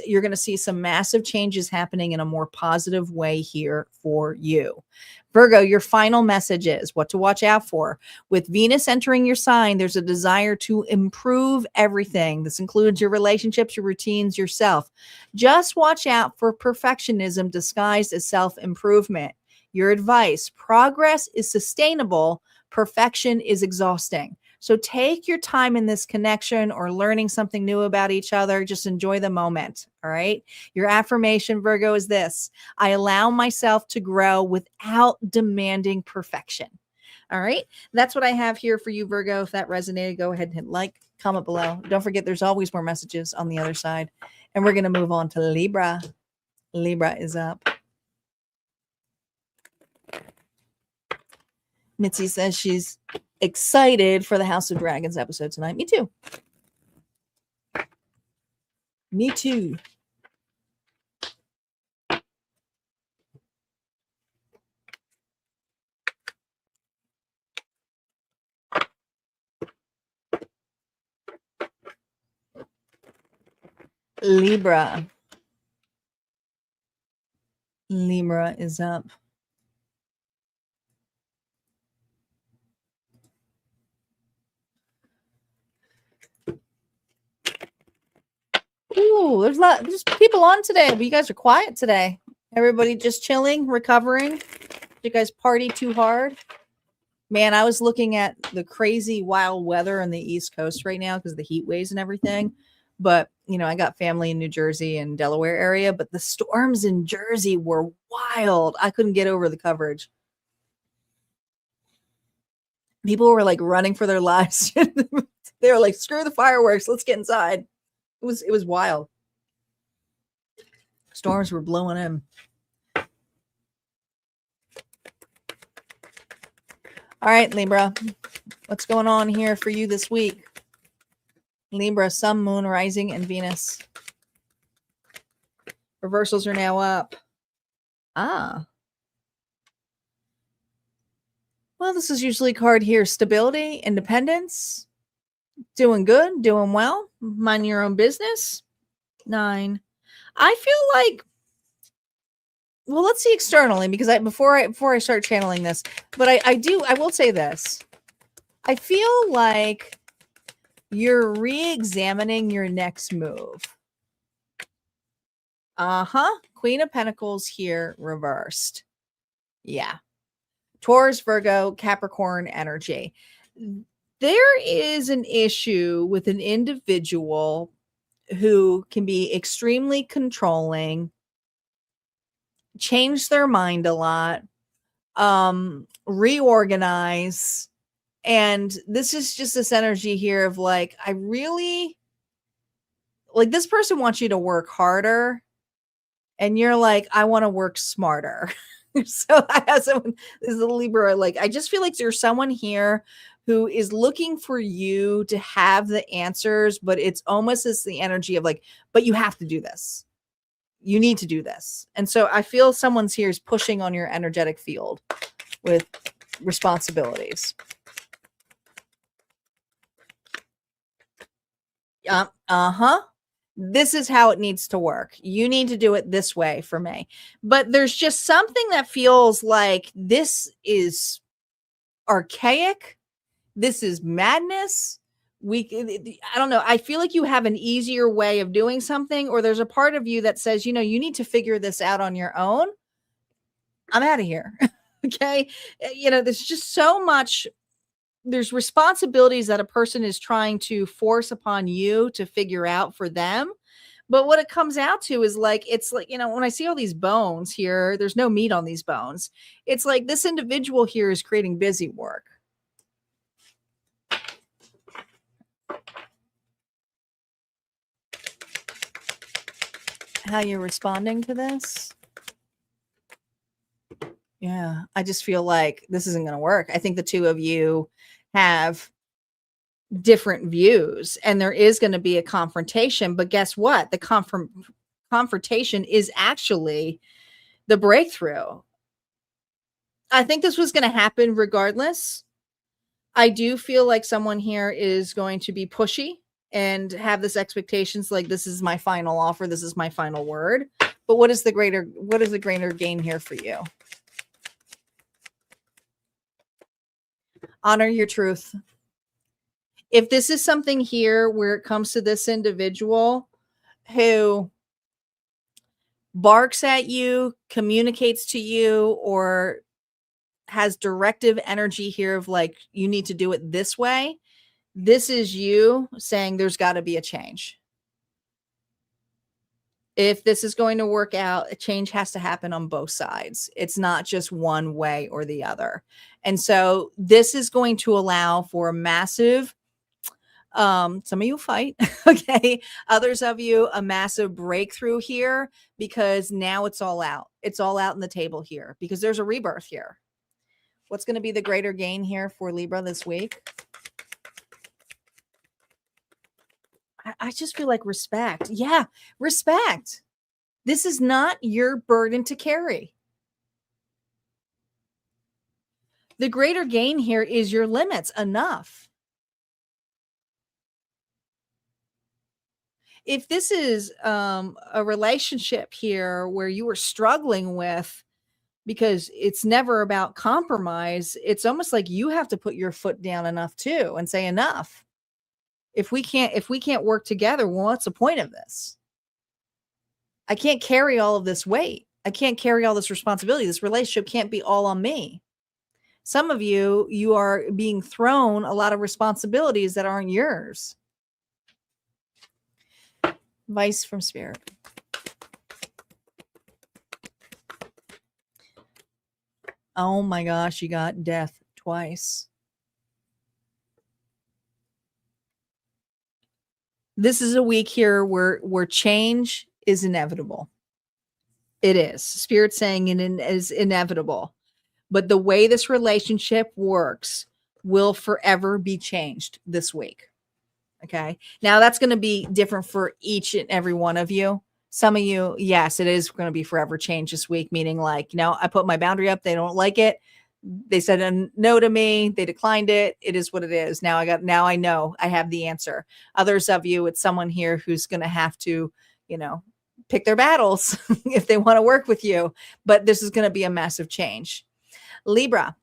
You're going to see some massive changes happening in a more positive way here for you. Virgo, your final message is what to watch out for. With Venus entering your sign, there's a desire to improve everything. This includes your relationships, your routines, yourself. Just watch out for perfectionism disguised as self-improvement. Your advice: progress is sustainable, perfection is exhausting. So take your time in this connection or learning something new about each other. Just enjoy the moment. All right. Your affirmation, Virgo, is this: I allow myself to grow without demanding perfection. All right. That's what I have here for you, Virgo. If that resonated, go ahead and hit like, comment below. Don't forget, there's always more messages on the other side. And we're going to move on to Libra. Libra is up. Mitzi says she's excited for the House of Dragons episode tonight. Me too. Me too. Libra. Libra is up. Ooh, there's people on today, but you guys are quiet today. Everybody just chilling, recovering. You guys party too hard? Man, I was looking at the crazy wild weather on the East Coast right now because of the heat waves and everything. But, I got family in New Jersey and Delaware area, but the storms in Jersey were wild. I couldn't get over the coverage. People were like running for their lives. They were like, screw the fireworks. Let's get inside. It was wild. Storms were blowing in. All right, Libra, what's going on here for you this week? Libra, Sun, Moon, Rising, and Venus. Reversals are now up. Well, this is usually a card here: stability, independence, doing good, doing well, mind your own business. 9. I feel like, well, let's see externally, because before I start channeling this, but I will say this. I feel like you're re-examining your next move. Queen of Pentacles here reversed. Yeah. Taurus, Virgo, Capricorn energy. There is an issue with an individual who can be extremely controlling, change their mind a lot, reorganize. And this is just this energy here of like, I really like this person wants you to work harder. And you're like, I want to work smarter. So I have someone, this is a Libra, like, I just feel like there's someone here who is looking for you to have the answers, but it's almost as the energy of like, but you have to do this. You need to do this. And so I feel someone's here is pushing on your energetic field with responsibilities. This is how it needs to work. You need to do it this way for me. But there's just something that feels like this is archaic. This is madness. I don't know. I feel like you have an easier way of doing something, or there's a part of you that says, you know, you need to figure this out on your own. I'm out of here. Okay. You know, there's just so much. There's responsibilities that a person is trying to force upon you to figure out for them. But what it comes out to is like, it's like, you know, when I see all these bones here, there's no meat on these bones. It's like this individual here is creating busy work. How you're responding to this? Yeah, I just feel like this isn't going to work. I think the two of you have different views and there is going to be a confrontation, but guess what? The confrontation is actually the breakthrough. I think this was going to happen regardless. I do feel like someone here is going to be pushy and have this expectations like, this is my final offer, this is my final word. But what is the greater gain here for you? Honor your truth. If this is something here where it comes to this individual who barks at you, communicates to you, or has directive energy here of like, you need to do it this way, this is you saying there's got to be a change. If this is going to work out, a change has to happen on both sides. It's not just one way or the other. And so this is going to allow for a massive, some of you fight, okay? Others of you, a massive breakthrough here because now it's all out. It's all out on the table here because there's a rebirth here. What's going to be the greater gain here for Libra this week? I just feel like respect. Yeah, respect. This is not your burden to carry. The greater gain here is your limits enough. If this is a relationship here where you are struggling with, because it's never about compromise, it's almost like you have to put your foot down enough too and say enough. If we can't work together, well, what's the point of this? I can't carry all of this weight. I can't carry all this responsibility. This relationship can't be all on me. Some of you are being thrown a lot of responsibilities that aren't yours. Advice from Spirit. Oh my gosh, you got death twice. This is a week here where change is inevitable. It is. Spirit saying it is inevitable. But the way this relationship works will forever be changed this week. Okay. Now that's going to be different for each and every one of you. Some of you, yes, it is going to be forever changed this week, meaning like, you know, I put my boundary up. They don't like it. They said a no to me. They declined it. It is what it is. Now I know I have the answer. Others of you, it's someone here who's going to have to, you know, pick their battles if they want to work with you. But this is going to be a massive change. Libra,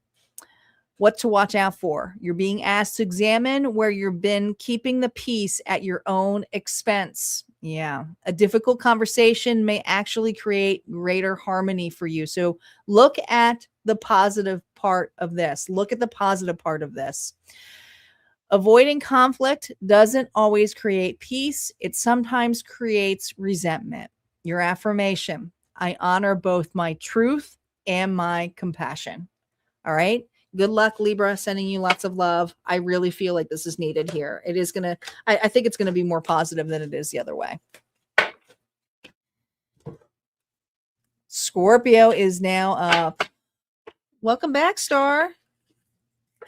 what to watch out for? You're being asked to examine where you've been keeping the peace at your own expense. Yeah. A difficult conversation may actually create greater harmony for you. So look at the positive part of this. Look at the positive part of this. Avoiding conflict doesn't always create peace. It sometimes creates resentment. Your affirmation: I honor both my truth and my compassion. All right. Good luck, Libra. Sending you lots of love. I really feel like this is needed here. It is going to, I think it's going to be more positive than it is the other way. Scorpio is now up. Welcome back, Star.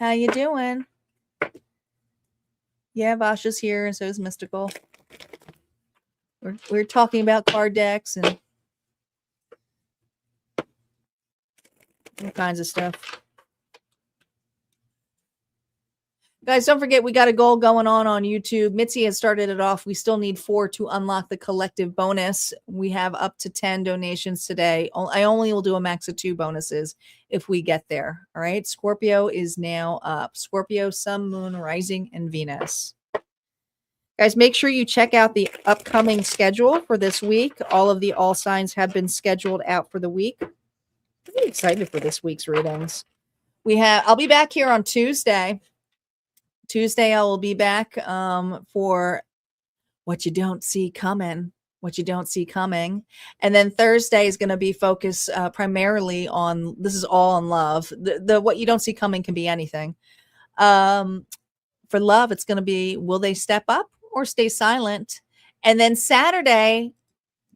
How you doing? Yeah, Vasha's here, and so is Mystical. We're talking about card decks and all kinds of stuff. Guys, don't forget, we got a goal going on YouTube. Mitzi has started it off. We still need 4 to unlock the collective bonus. We have up to 10 donations today. I only will do a max of 2 bonuses if we get there. All right. Scorpio is now up. Scorpio, Sun, Moon, Rising, and Venus. Guys, make sure you check out the upcoming schedule for this week. All of the all signs have been scheduled out for the week. I'm really excited for this week's readings. I'll be back here on Tuesday. Tuesday, I will be back for what you don't see coming. What you don't see coming. And then Thursday is going to be focused primarily on, this is all on love. The what you don't see coming can be anything. For love, it's going to be, will they step up or stay silent? And then Saturday,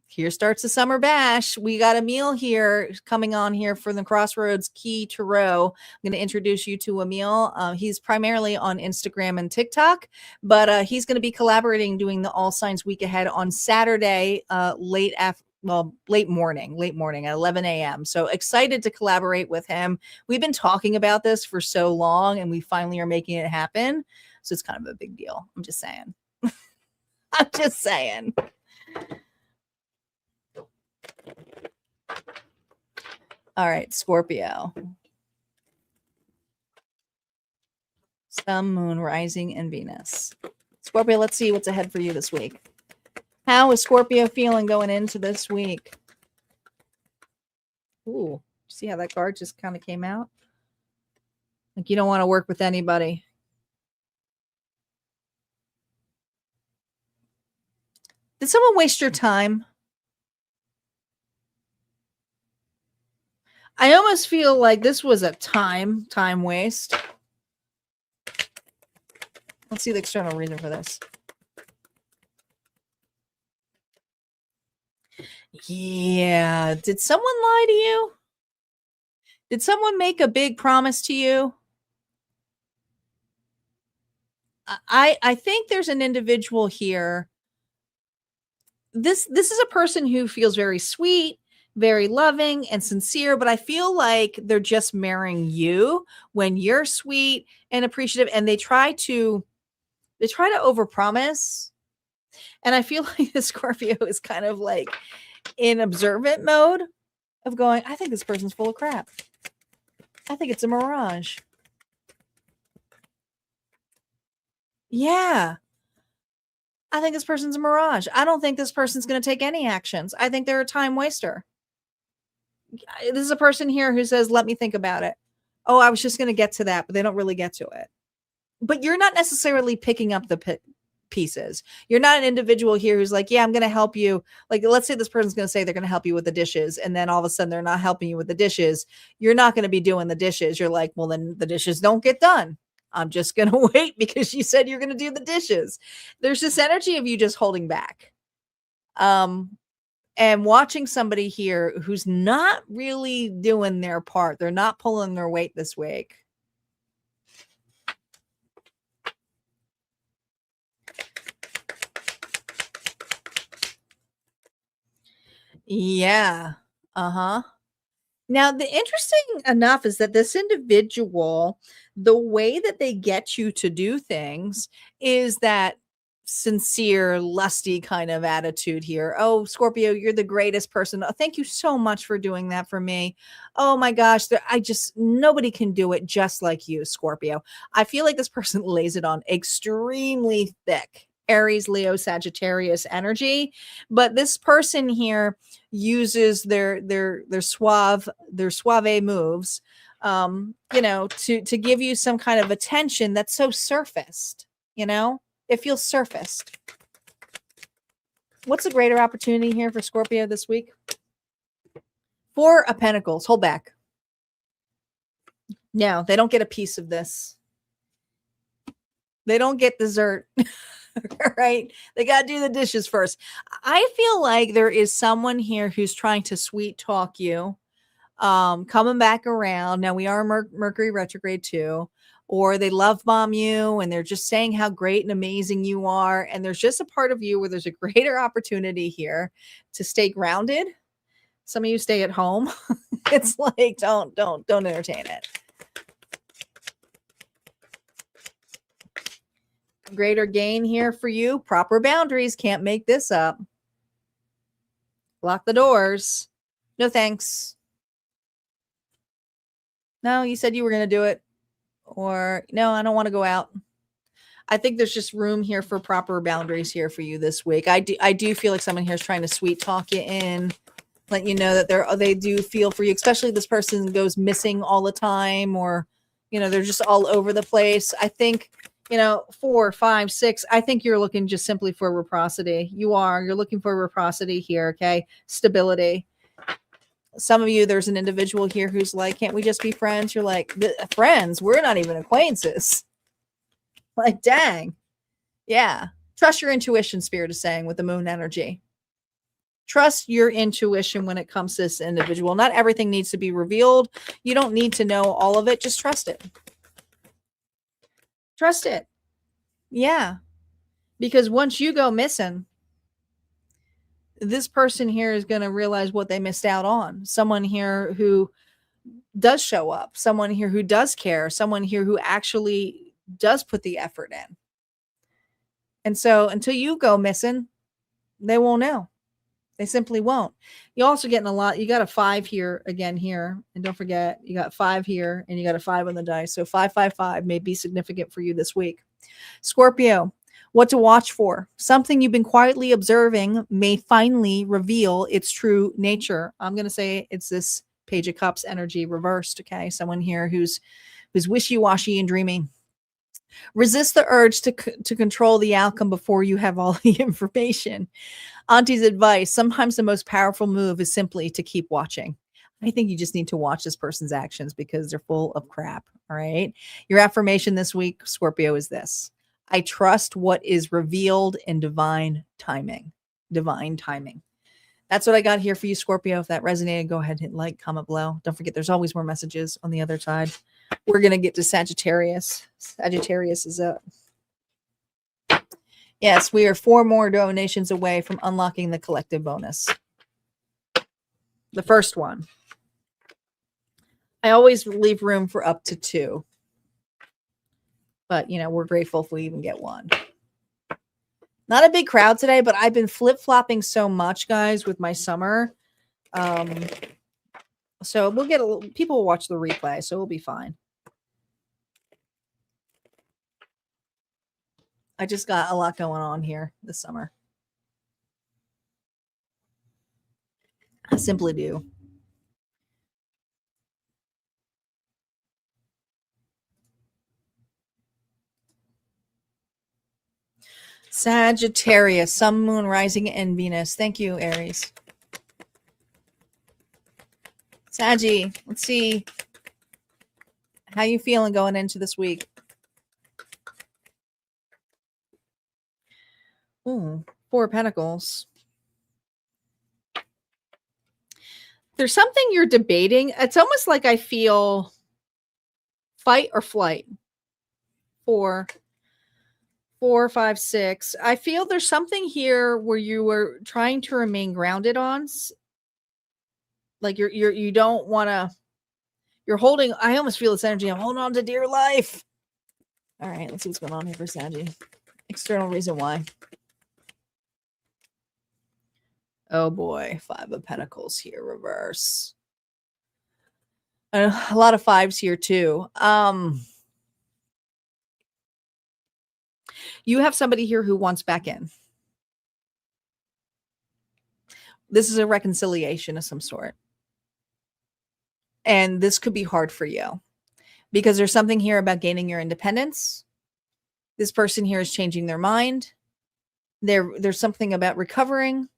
here starts the summer bash. We got Emil here coming on here for the Crossroads Key Tarot. I'm going to introduce you to Emil. He's primarily on Instagram and TikTok, but he's going to be collaborating, doing the All Signs Week Ahead on Saturday, late morning at 11 a.m. So excited to collaborate with him. We've been talking about this for so long, and we finally are making it happen. So it's kind of a big deal. I'm just saying. I'm just saying. All right, Scorpio. Sun, Moon, Rising, and Venus. Scorpio, let's see what's ahead for you this week. How is Scorpio feeling going into this week? Ooh, see how that card just kind of came out? Like you don't want to work with anybody. Did someone waste your time? I almost feel like this was a time waste. Let's see the external reason for this. Yeah. Did someone lie to you? Did someone make a big promise to you? I think there's an individual here. This is a person who feels very sweet, very loving and sincere, but I feel like they're just marrying you when you're sweet and appreciative, and they try to overpromise. And I feel like the Scorpio is kind of like in observant mode of going, I think this person's full of crap. I think it's a mirage. Yeah. I think this person's a mirage. I don't think this person's going to take any actions. I think they're a time waster. This is a person here who says, let me think about it. Oh, I was just going to get to that, but they don't really get to it. But you're not necessarily picking up the pieces. You're not an individual here who's like, yeah, I'm going to help you. Like, let's say this person's going to say they're going to help you with the dishes, and then all of a sudden they're not helping you with the dishes. You're not going to be doing the dishes. You're like, well, then the dishes don't get done. I'm just going to wait because you said you're going to do the dishes. There's this energy of you just holding back. And watching somebody here who's not really doing their part. They're not pulling their weight this week. Yeah. Uh-huh. Now, the interesting enough is that this individual, the way that they get you to do things is that sincere, lusty kind of attitude here. Oh, Scorpio, you're the greatest person. Oh, thank you so much for doing that for me. Oh my gosh, nobody can do it just like you, Scorpio. I feel like this person lays it on extremely thick. Aries, Leo, Sagittarius energy. But this person here uses their suave moves, to give you some kind of attention that's so surfaced. It feels surfaced. What's a greater opportunity here for Scorpio this week? Four of Pentacles. Hold back. No, they don't get a piece of this. They don't get dessert. Right? They got to do the dishes first. I feel like there is someone here who's trying to sweet talk you, coming back around. Now we are Mercury retrograde too, or they love bomb you and they're just saying how great and amazing you are. And there's just a part of you where there's a greater opportunity here to stay grounded. Some of you stay at home. It's like, don't entertain it. Greater gain here for you. Proper boundaries. Can't make this up. Lock the doors. No thanks. No, you said you were going to do it. Or no, I don't want to go out. I think there's just room here for proper boundaries here for you this week. I do feel like someone here is trying to sweet talk you in, let you know that they do feel for you, especially if this person goes missing all the time, or they're just all over the place. I think 4, 5, 6. I think you're looking just simply for reciprocity. You're looking for reciprocity here. Okay. Stability. Some of you, there's an individual here who's like, can't we just be friends? You're like, friends? We're not even acquaintances. Like, dang. Yeah. Trust your intuition, Spirit is saying, with the moon energy. Trust your intuition when it comes to this individual. Not everything needs to be revealed. You don't need to know all of it. Just trust it. Trust it. Yeah. Because once you go missing, this person here is going to realize what they missed out on. Someone here who does show up, someone here who does care, someone here who actually does put the effort in. And so until you go missing, they won't know. They simply won't. You're also getting a lot. You got a 5 here again here. And don't forget, you got 5 here and you got a 5 on the dice. So 5, 5, 5 may be significant for you this week. Scorpio, what to watch for. Something you've been quietly observing may finally reveal its true nature. I'm going to say it's this Page of Cups energy reversed. Okay. Someone here who's wishy-washy and dreamy. Resist the urge to control the outcome before you have all the information. Auntie's advice, sometimes the most powerful move is simply to keep watching. I think you just need to watch this person's actions because they're full of crap. All right. Your affirmation this week, Scorpio, is this: I trust what is revealed in divine timing. Divine timing. That's what I got here for you, Scorpio. If that resonated, go ahead and like, comment below. Don't forget, there's always more messages on the other side. We're going to get to Sagittarius. Sagittarius is up. Yes, we are 4 more donations away from unlocking the collective bonus. The first one. I always leave room for up to 2. But, we're grateful if we even get 1. Not a big crowd today, but I've been flip-flopping so much, guys, with my summer. So we'll get people will watch the replay, so we'll be fine. I just got a lot going on here this summer. I simply do. Sagittarius, Sun, Moon, Rising, and Venus. Thank you, Aries. Saggy, let's see how you feeling going into this week. Ooh, 4 of Pentacles. There's something you're debating. It's almost like I feel fight or flight. 4, 5, 6. I feel there's something here where you were trying to remain grounded on. Like you don't want to, you're holding, I almost feel this energy. I'm holding on to dear life. All right, let's see what's going on here for Saggy. External reason why. Oh boy, 5 of Pentacles here, reverse. A lot of 5s here too. You have somebody here who wants back in. This is a reconciliation of some sort. And this could be hard for you because there's something here about gaining your independence. This person here is changing their mind. There's something about recovering.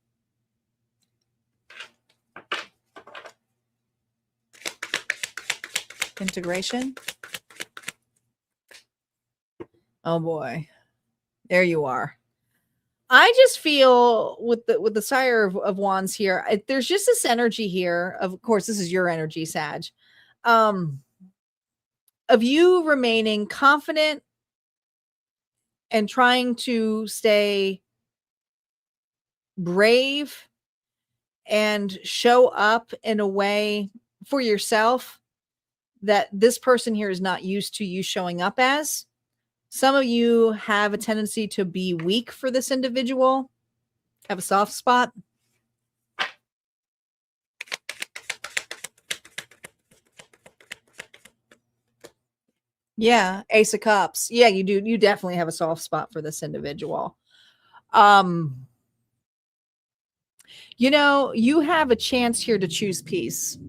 Integration. Oh boy. There you are. I just feel with the Sire of Wands here, there's just this energy here. Of course, this is your energy, Sag. Of you remaining confident and trying to stay brave and show up in a way for yourself that this person here is not used to you showing up as. Some of you have a tendency to be weak for this individual, have a soft spot. Yeah, Ace of Cups. Yeah, you do. You definitely have a soft spot for this individual. You know, you have a chance here to choose peace.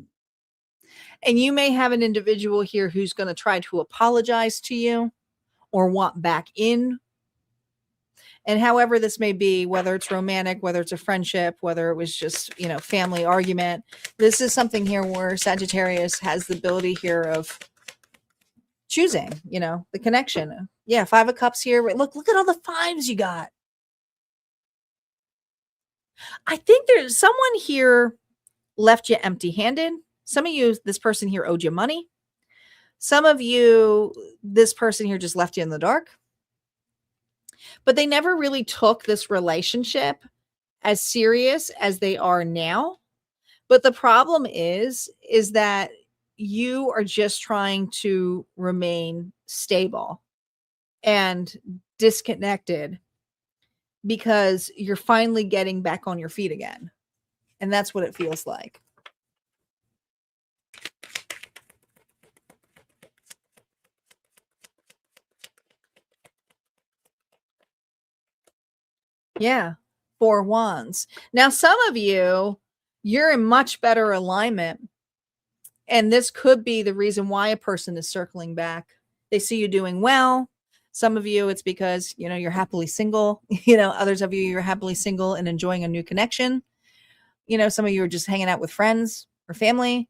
And you may have an individual here who's going to try to apologize to you or want back in. And however this may be, whether it's romantic, whether it's a friendship, whether it was just, you know, family argument, this is something here where Sagittarius has the ability here of choosing, you know, the connection. Yeah, 5 of Cups here. Look at all the fives you got. I think there's someone here left you empty-handed. Some of you, this person here owed you money. Some of you, this person here just left you in the dark. But they never really took this relationship as serious as they are now. But the problem is that you are just trying to remain stable and disconnected because you're finally getting back on your feet again. And that's what it feels like. Yeah, 4 wands. Now, some of you, you're in much better alignment. And this could be the reason why a person is circling back. They see you doing well. Some of you, it's because, you know, you're happily single. You know, others of you, you're happily single and enjoying a new connection. You know, some of you are just hanging out with friends or family.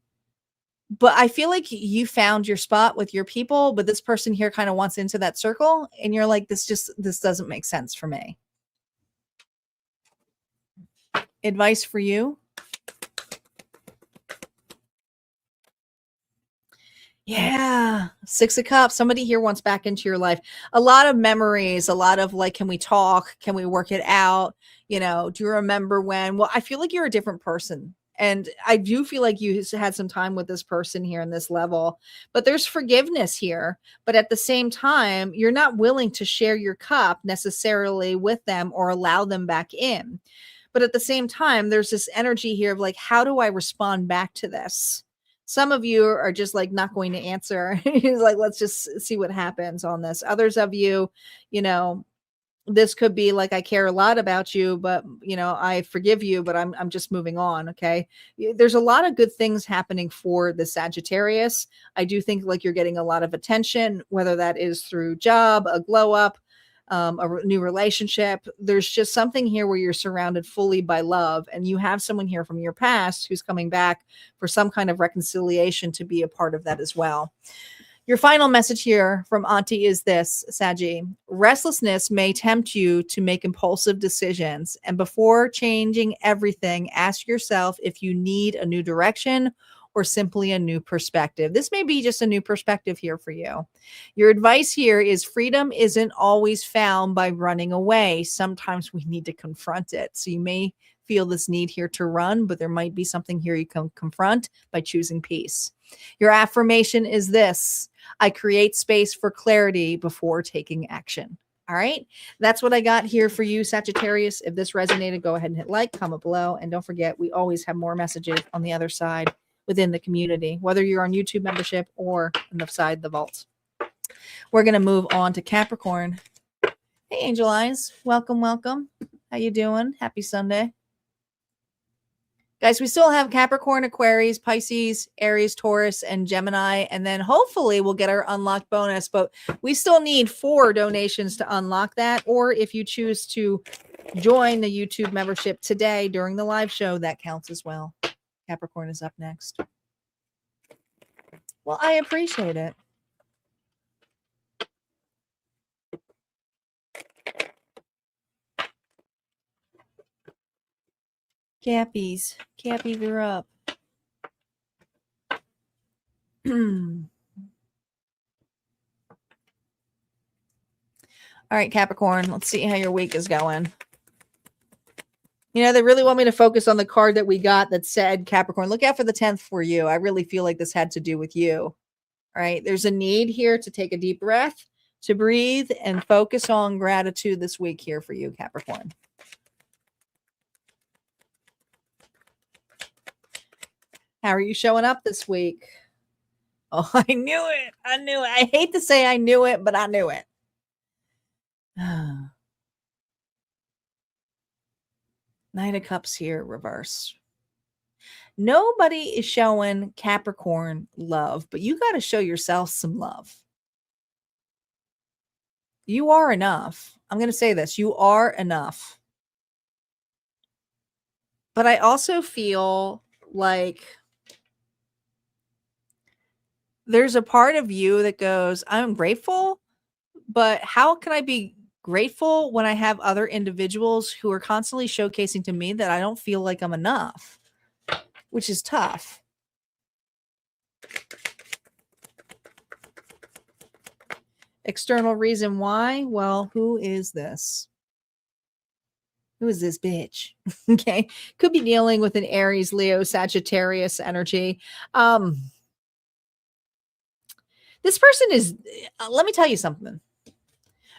But I feel like you found your spot with your people, but this person here kind of wants into that circle. And you're like, this doesn't make sense for me. Advice for you. Yeah, 6 of Cups. Somebody here wants back into your life. A lot of memories, a lot of like, can we talk? Can we work it out? You know, do you remember when? Well, I feel like you're a different person. And I do feel like you had some time with this person here in this level, but there's forgiveness here. But at the same time, you're not willing to share your cup necessarily with them or allow them back in. But at the same time, there's this energy here of like, how do I respond back to this? Some of you are just like not going to answer. He's like, let's just see what happens on this. Others of you, you know, this could be like, I care a lot about you, but you know, I forgive you, but I'm just moving on. Okay. There's a lot of good things happening for the Sagittarius. I do think like you're getting a lot of attention, whether that is through job, a glow up, a new relationship. There's just something here where you're surrounded fully by love, and you have someone here from your past who's coming back for some kind of reconciliation to be a part of that as well. Your final message here from Auntie is this, Saggy. Restlessness may tempt you to make impulsive decisions, and before changing everything, ask yourself if you need a new direction or simply a new perspective. This may be just a new perspective here for you. Your advice here is freedom isn't always found by running away. Sometimes we need to confront it. So you may feel this need here to run, but there might be something here you can confront by choosing peace. Your affirmation is this: I create space for clarity before taking action. All right, that's what I got here for you, Sagittarius. If this resonated, go ahead and hit like, comment below, and don't forget, we always have more messages on the other side within the community, whether you're on YouTube membership or inside the vault. We're going to move on to Capricorn Hey, Angel Eyes. Welcome, welcome. How you doing? Happy Sunday. Guys, we still have Capricorn, Aquarius, Pisces, Aries, Taurus, and Gemini. And then hopefully we'll get our unlocked bonus. But we still need 4 donations to unlock that. Or if you choose to join the YouTube membership today during the live show, that counts as well. Capricorn is up next. Well, I appreciate it. Cappies, you're up. All right, Capricorn, let's see how your week is going. You know, they really want me to focus on the card that we got that said, Capricorn, look out for the 10th for you. I really feel like this had to do with you. All right, there's a need here to take a deep breath, to breathe, and focus on gratitude this week here for you, Capricorn. How are you showing up this week? Oh, I knew it. I hate to say I knew it, but I knew it. Knight of Cups here, reverse. Nobody is showing Capricorn love, but you got to show yourself some love. You are enough. I'm going to say this. You are enough. But I also feel like there's a part of you that goes, I'm grateful, but how can I be grateful when I have other individuals who are constantly showcasing to me that I don't feel like I'm enough, which is tough. External reason why? Well, who is this? Who is this bitch? Okay. Could be dealing with an Aries, Leo, Sagittarius energy. This person is, let me tell you something.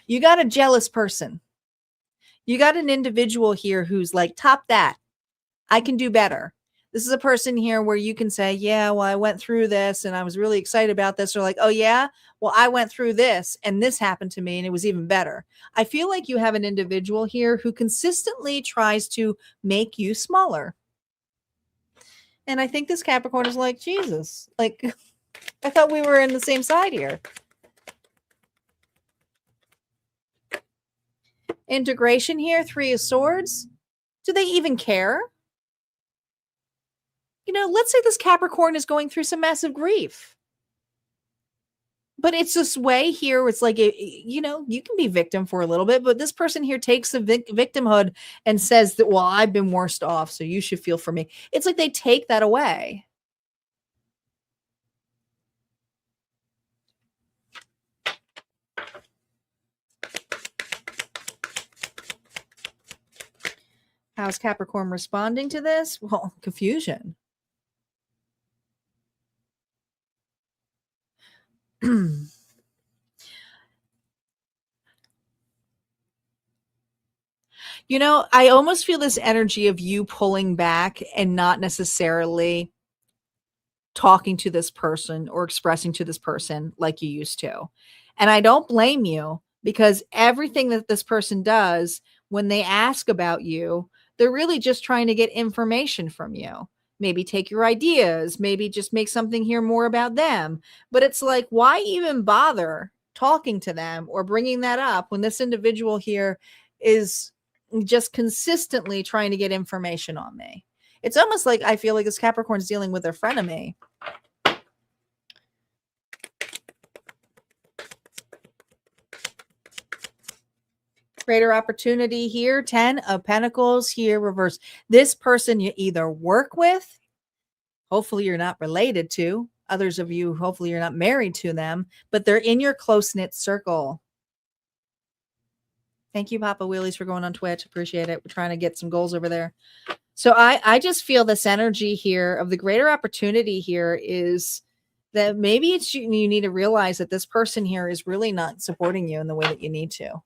You got a jealous person. You got an individual here who's like, top that. I can do better. This is a person here where you can say, yeah, well, I went through this and I was really excited about this. Or like, oh, yeah, well, I went through this and this happened to me and it was even better. I feel like you have an individual here who consistently tries to make you smaller. And I think this Capricorn is like, Jesus, like, I thought we were in the same side here. Integration here, 3 of Swords. Do they even care? You know, let's say this Capricorn is going through some massive grief. But it's this way here. It's like, you know, you can be victim for a little bit, but this person here takes the victimhood and says that, well, I've been worst off, so you should feel for me. It's like they take that away. How's Capricorn responding to this? Well, confusion. You know, I almost feel this energy of you pulling back and not necessarily talking to this person or expressing to this person like you used to. And I don't blame you, because everything that this person does when they ask about you, they're really just trying to get information from you. Maybe take your ideas, maybe just make something here more about them. But it's like, why even bother talking to them or bringing that up when this individual here is just consistently trying to get information on me? It's almost like I feel like this Capricorn's dealing with a frenemy. Greater opportunity here, 10 of Pentacles here, reverse. This person you either work with, hopefully you're not related to, others of you, hopefully you're not married to them, but they're in your close-knit circle. Thank you, Papa Wheelies, for going on Twitch. Appreciate it. We're trying to get some goals over there. So I just feel this energy here of the greater opportunity here is that maybe it's you need to realize that this person here is really not supporting you in the way that you need to.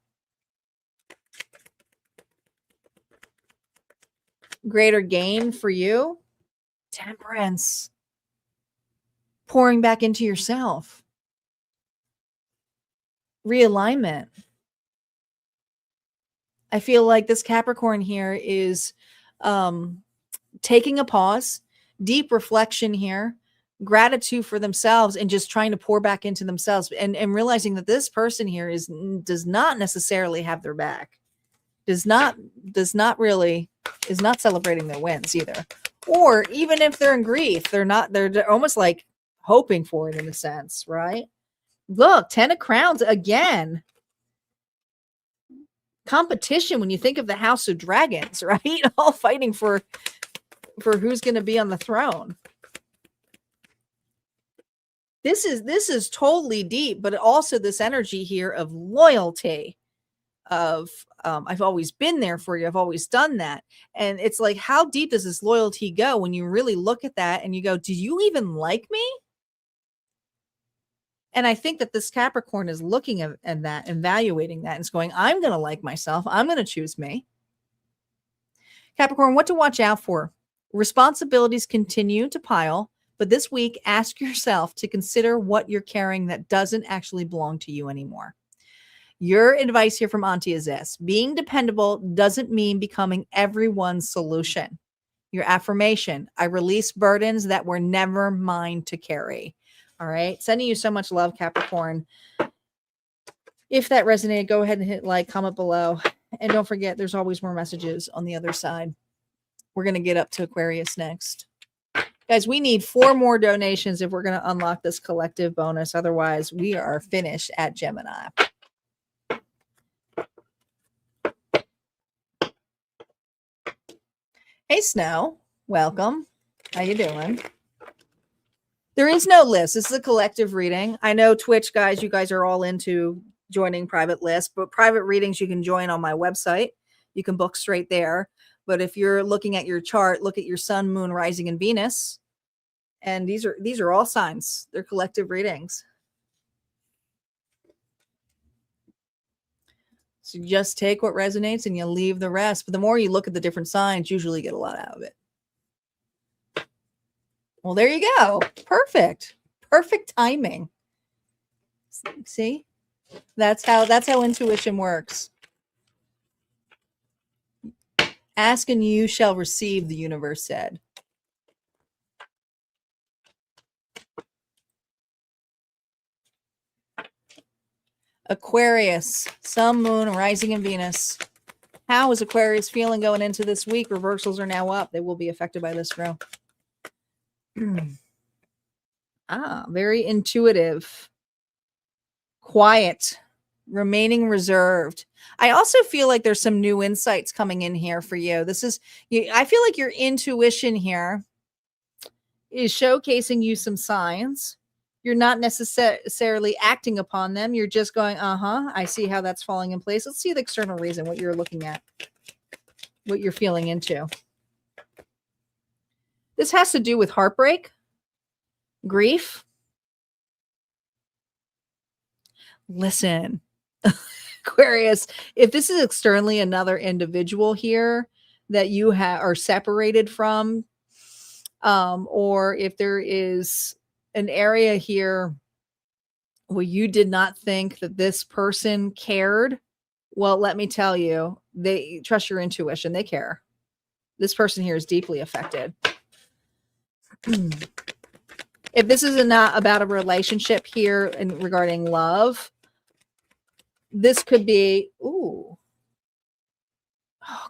Greater gain for you. Temperance. Pouring back into yourself. Realignment. I feel like this Capricorn here is taking a pause, deep reflection here, gratitude for themselves, and just trying to pour back into themselves, and realizing that this person here does not necessarily have their back, is not celebrating their wins either. Or even if they're in grief, they're almost like hoping for it in a sense, right? Look, 10 of Crowns again. Competition when you think of the House of Dragons, right? All fighting for who's going to be on the throne. This is totally deep, but also this energy here of loyalty, of I've always been there for you. I've always done that. And it's like, how deep does this loyalty go when you really look at that and you go, do you even like me? And I think that this Capricorn is looking at that, evaluating that, and it's going, I'm going to like myself. I'm going to choose me. Capricorn, what to watch out for? Responsibilities continue to pile, but this week, ask yourself to consider what you're carrying that doesn't actually belong to you anymore. Your advice here from Auntie is this: being dependable doesn't mean becoming everyone's solution. Your affirmation: I release burdens that were never mine to carry. All right. Sending you so much love, Capricorn. If that resonated, go ahead and hit like, comment below. And don't forget, there's always more messages on the other side. We're going to get up to Aquarius next. Guys, we need 4 more donations if we're going to unlock this collective bonus. Otherwise, we are finished at Gemini. Hey, Snow. Welcome. How you doing? There is no list. This is a collective reading. I know Twitch, guys, you guys are all into joining private lists, but private readings you can join on my website. You can book straight there. But if you're looking at your chart, look at your sun, moon, rising, and Venus. And these are all signs. They're collective readings. So you just take what resonates and you leave the rest. But the more you look at the different signs, usually get a lot out of it. Well, there you go. Perfect. Perfect timing. See? That's how intuition works. Ask and you shall receive, the universe said. Aquarius, sun, moon, rising, and Venus. How is Aquarius feeling going into this week? Reversals are now up. They will be affected by this row. Very intuitive, quiet, remaining reserved. I also feel like there's some new insights coming in here for you. I feel like your intuition here is showcasing you some signs. You're not necessarily acting upon them. You're just going, I see how that's falling in place. Let's see the external reason, what you're looking at, what you're feeling into. This has to do with heartbreak, grief. Listen, Aquarius, if this is externally another individual here that you are separated from, or if there is an area here where you did not think that this person cared, well, let me tell you, they trust your intuition. They care. This person here is deeply affected. If this is not about a relationship here and regarding love, this could be, oh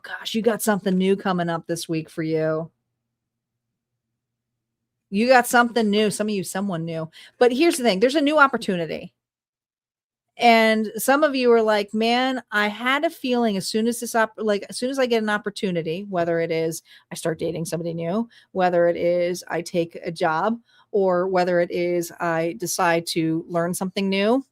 gosh, you got something new coming up this week for you. You got something new. Some of you, someone new. But here's the thing. There's a new opportunity. And some of you are like, man, I had a feeling as soon as as soon as I get an opportunity, whether it is I start dating somebody new, whether it is I take a job, or whether it is I decide to learn something new.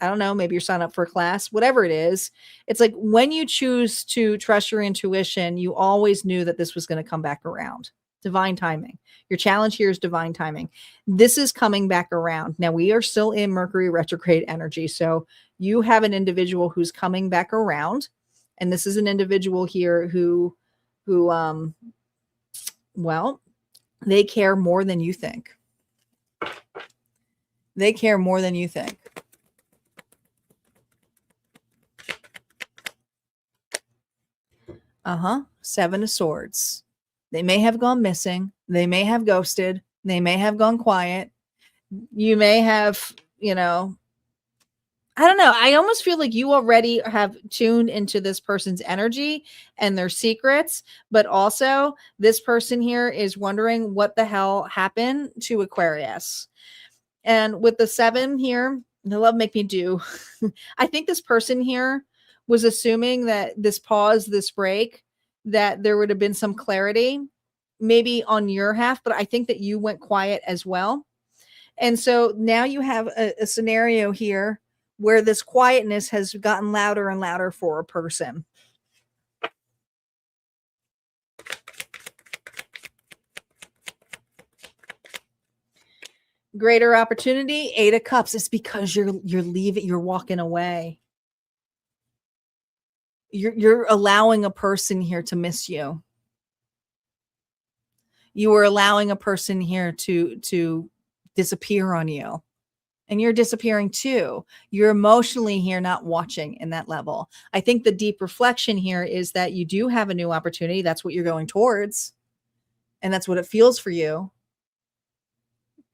I don't know, maybe you're signing up for a class, whatever it is. It's like when you choose to trust your intuition, you always knew that this was going to come back around. Divine timing. Your challenge here is divine timing. This is coming back around. Now we are still in Mercury retrograde energy. So you have an individual who's coming back around. And this is an individual here who well, they care more than you think. They care more than you think. Seven of Swords. They may have gone missing. They may have ghosted. They may have gone quiet. You may have, I don't know. I almost feel like you already have tuned into this person's energy and their secrets, but also this person here is wondering what the hell happened to Aquarius. And with the 7 here, the love make me do. I think this person here was assuming that this pause, this break, that there would have been some clarity, maybe on your half, but I think that you went quiet as well. And so now you have a scenario here where this quietness has gotten louder and louder for a person. Greater opportunity, 8 of Cups. It's because you're leaving, you're walking away. You're allowing a person here to miss you. You are allowing a person here to disappear on you. And you're disappearing too. You're emotionally here not watching in that level. I think the deep reflection here is that you do have a new opportunity. That's what you're going towards. And that's what it feels for you.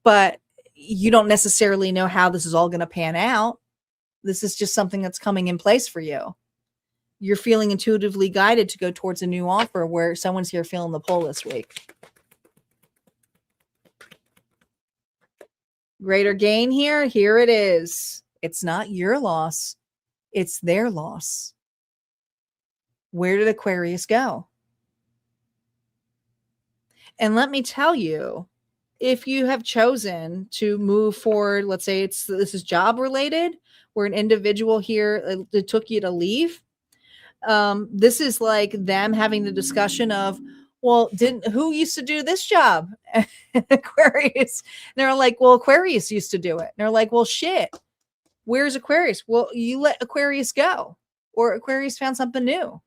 But you don't necessarily know how this is all going to pan out. This is just something that's coming in place for you. You're feeling intuitively guided to go towards a new offer where someone's here feeling the pull this week. Greater gain here. Here it is. It's not your loss. It's their loss. Where did Aquarius go? And let me tell you, if you have chosen to move forward, let's say this is job related, where an individual here, it took you to leave. This is like them having the discussion of, well, who used to do this job? Aquarius. And they're like, well, Aquarius used to do it. And they're like, well, shit. Where's Aquarius? Well, you let Aquarius go, or Aquarius found something new.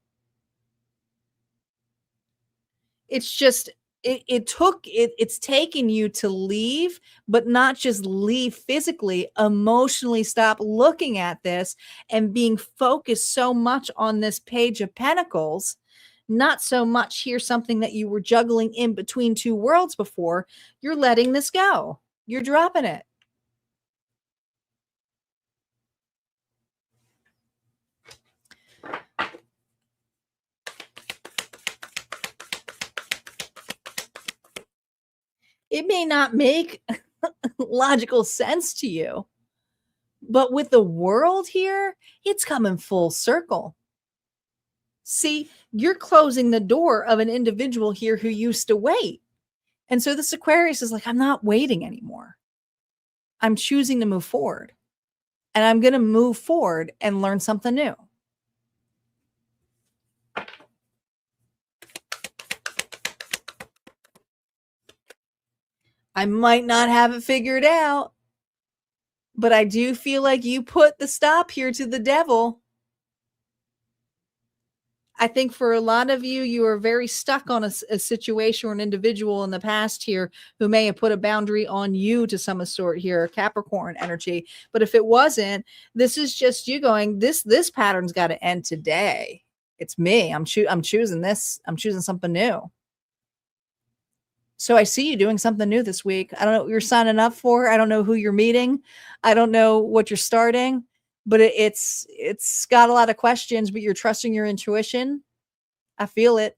It's just, it's taken you to leave, but not just leave physically, emotionally stop looking at this and being focused so much on this Page of Pentacles. Not so much here, something that you were juggling in between two worlds before. You're letting this go. You're dropping it. It may not make logical sense to you, but with the world here, it's coming full circle. See, you're closing the door of an individual here who used to wait. And so this Aquarius is like, I'm not waiting anymore. I'm choosing to move forward. And I'm going to move forward and learn something new. I might not have it figured out, but I do feel like you put the stop here to the devil. I think for a lot of you, you are very stuck on a situation or an individual in the past here who may have put a boundary on you to some sort here, Capricorn energy. But if it wasn't, this is just you going, this pattern's got to end today. It's me. I'm choosing this. I'm choosing something new. So I see you doing something new this week. I don't know what you're signing up for. I don't know who you're meeting. I don't know what you're starting. But it's got a lot of questions, but you're trusting your intuition. I feel it.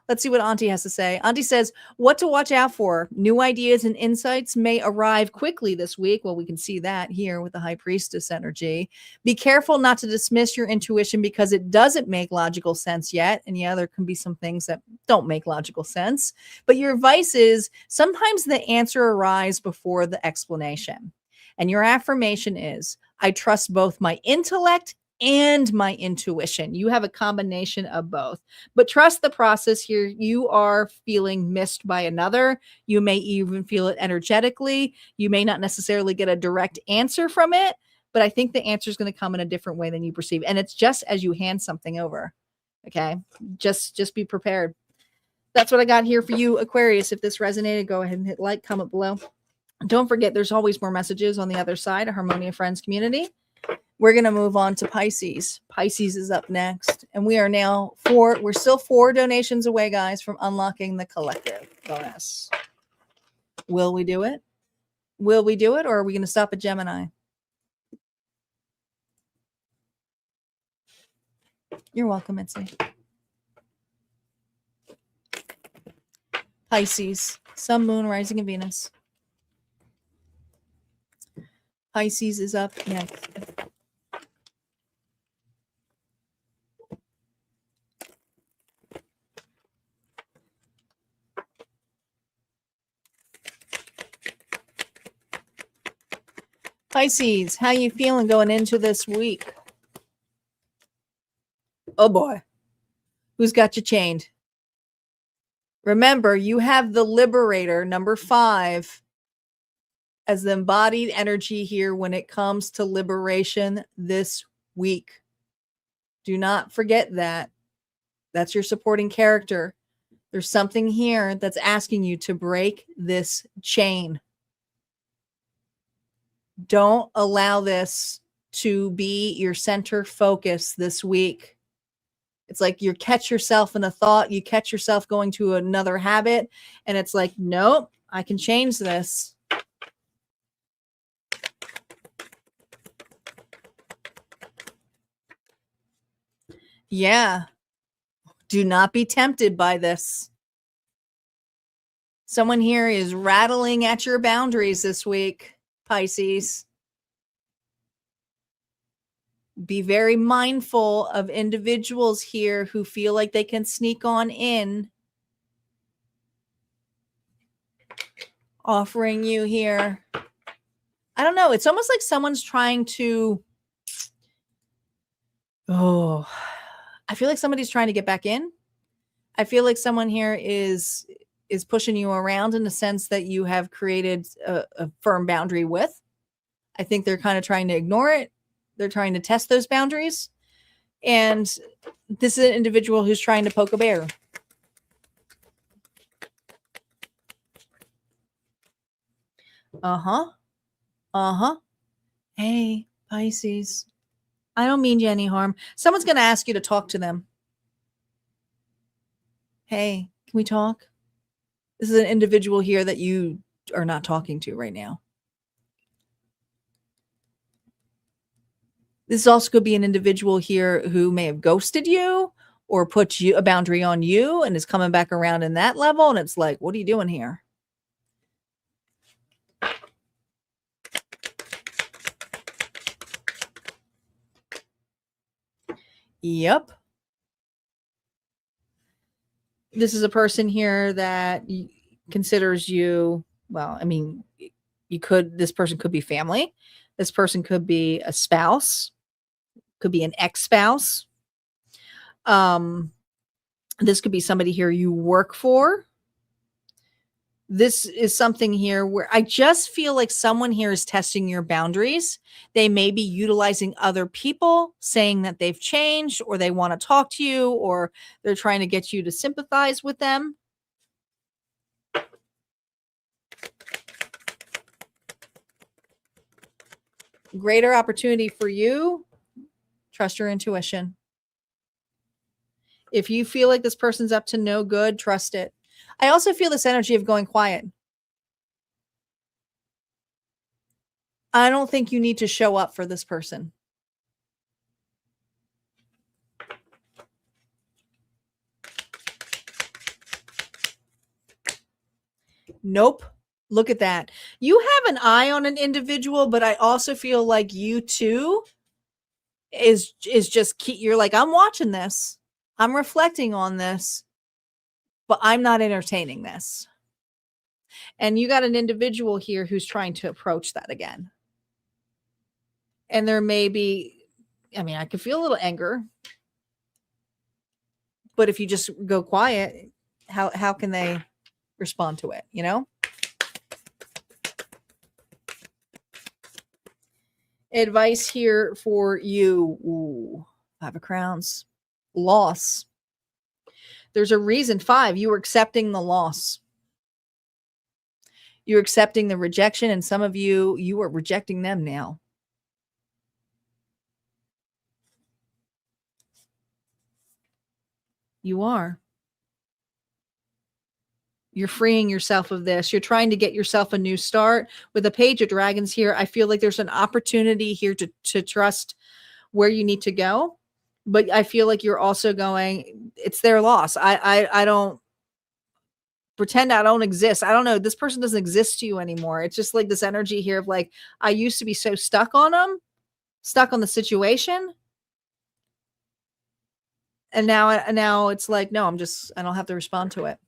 Let's see what Auntie has to say. Auntie says, what to watch out for. New ideas and insights may arrive quickly this week. Well, we can see that here with the High Priestess energy. Be careful not to dismiss your intuition because it doesn't make logical sense yet. And yeah, there can be some things that don't make logical sense. But your advice is sometimes the answer arrives before the explanation. And your affirmation is, I trust both my intellect and my intuition. You have a combination of both, but trust the process here. You are feeling missed by another. You may even feel it energetically. You may not necessarily get a direct answer from it, but I think the answer is going to come in a different way than you perceive. And it's just as you hand something over. Okay. Just be prepared. That's what I got here for you, Aquarius. If this resonated, go ahead and hit like, comment below. Don't forget, there's always more messages on the other side, a Harmonia Friends community. We're going to move on to Pisces. Pisces is up next. And we are now we're still 4 donations away, guys, from unlocking the collective bonus. Will we do it? Will we do it? Or are we going to stop at Gemini? You're welcome, Mitzi. Pisces, Sun, Moon, Rising, and Venus. Pisces is up next. Pisces, how you feeling going into this week? Oh boy. Who's got you chained? Remember, you have the Liberator, number 5, as the embodied energy here when it comes to liberation this week. Do not forget that. That's your supporting character. There's something here that's asking you to break this chain. Don't allow this to be your center focus this week. It's like you catch yourself in a thought, you catch yourself going to another habit, and it's like, nope, I can change this. Yeah. Do not be tempted by this. Someone here is rattling at your boundaries this week, Pisces. Be very mindful of individuals here who feel like they can sneak on in, offering you here. I don't know. It's almost like someone's trying to, I feel like somebody's trying to get back in. I feel like someone here is pushing you around in the sense that you have created a firm boundary with. I think they're kind of trying to ignore it. They're trying to test those boundaries. And this is an individual who's trying to poke a bear. Hey, Pisces. I don't mean you any harm. Someone's going to ask you to talk to them. Hey, can we talk? This is an individual here that you are not talking to right now. This also could be an individual here who may have ghosted you or put you a boundary on you and is coming back around in that level. And it's like, what are you doing here? Yep. This is a person here that considers you, well, I mean, this person could be family. This person could be a spouse, could be an ex-spouse. This could be somebody here you work for. This is something here where I just feel like someone here is testing your boundaries. They may be utilizing other people, saying that they've changed or they want to talk to you or they're trying to get you to sympathize with them. Greater opportunity for you. Trust your intuition. If you feel like this person's up to no good, trust it. I also feel this energy of going quiet. I don't think you need to show up for this person. Nope. Look at that. You have an eye on an individual, but I also feel like you too is just key. You're like, I'm watching this. I'm reflecting on this, but I'm not entertaining this. And you got an individual here who's trying to approach that again. And there may be, I mean, I could feel a little anger, but if you just go quiet, how can they respond to it, you know? Advice here for you. Ooh, 5 of Crowns. Loss. There's a reason. 5, you were accepting the loss. You're accepting the rejection, and some of you are rejecting them now. You are. You're freeing yourself of this. You're trying to get yourself a new start. With the Page of Dragons here, I feel like there's an opportunity here to trust where you need to go. But I feel like you're also going, it's their loss. I don't pretend I don't exist. I don't know. This person doesn't exist to you anymore. It's just like this energy here of like, I used to be so stuck on them, stuck on the situation. And now it's like, no, I don't have to respond to it.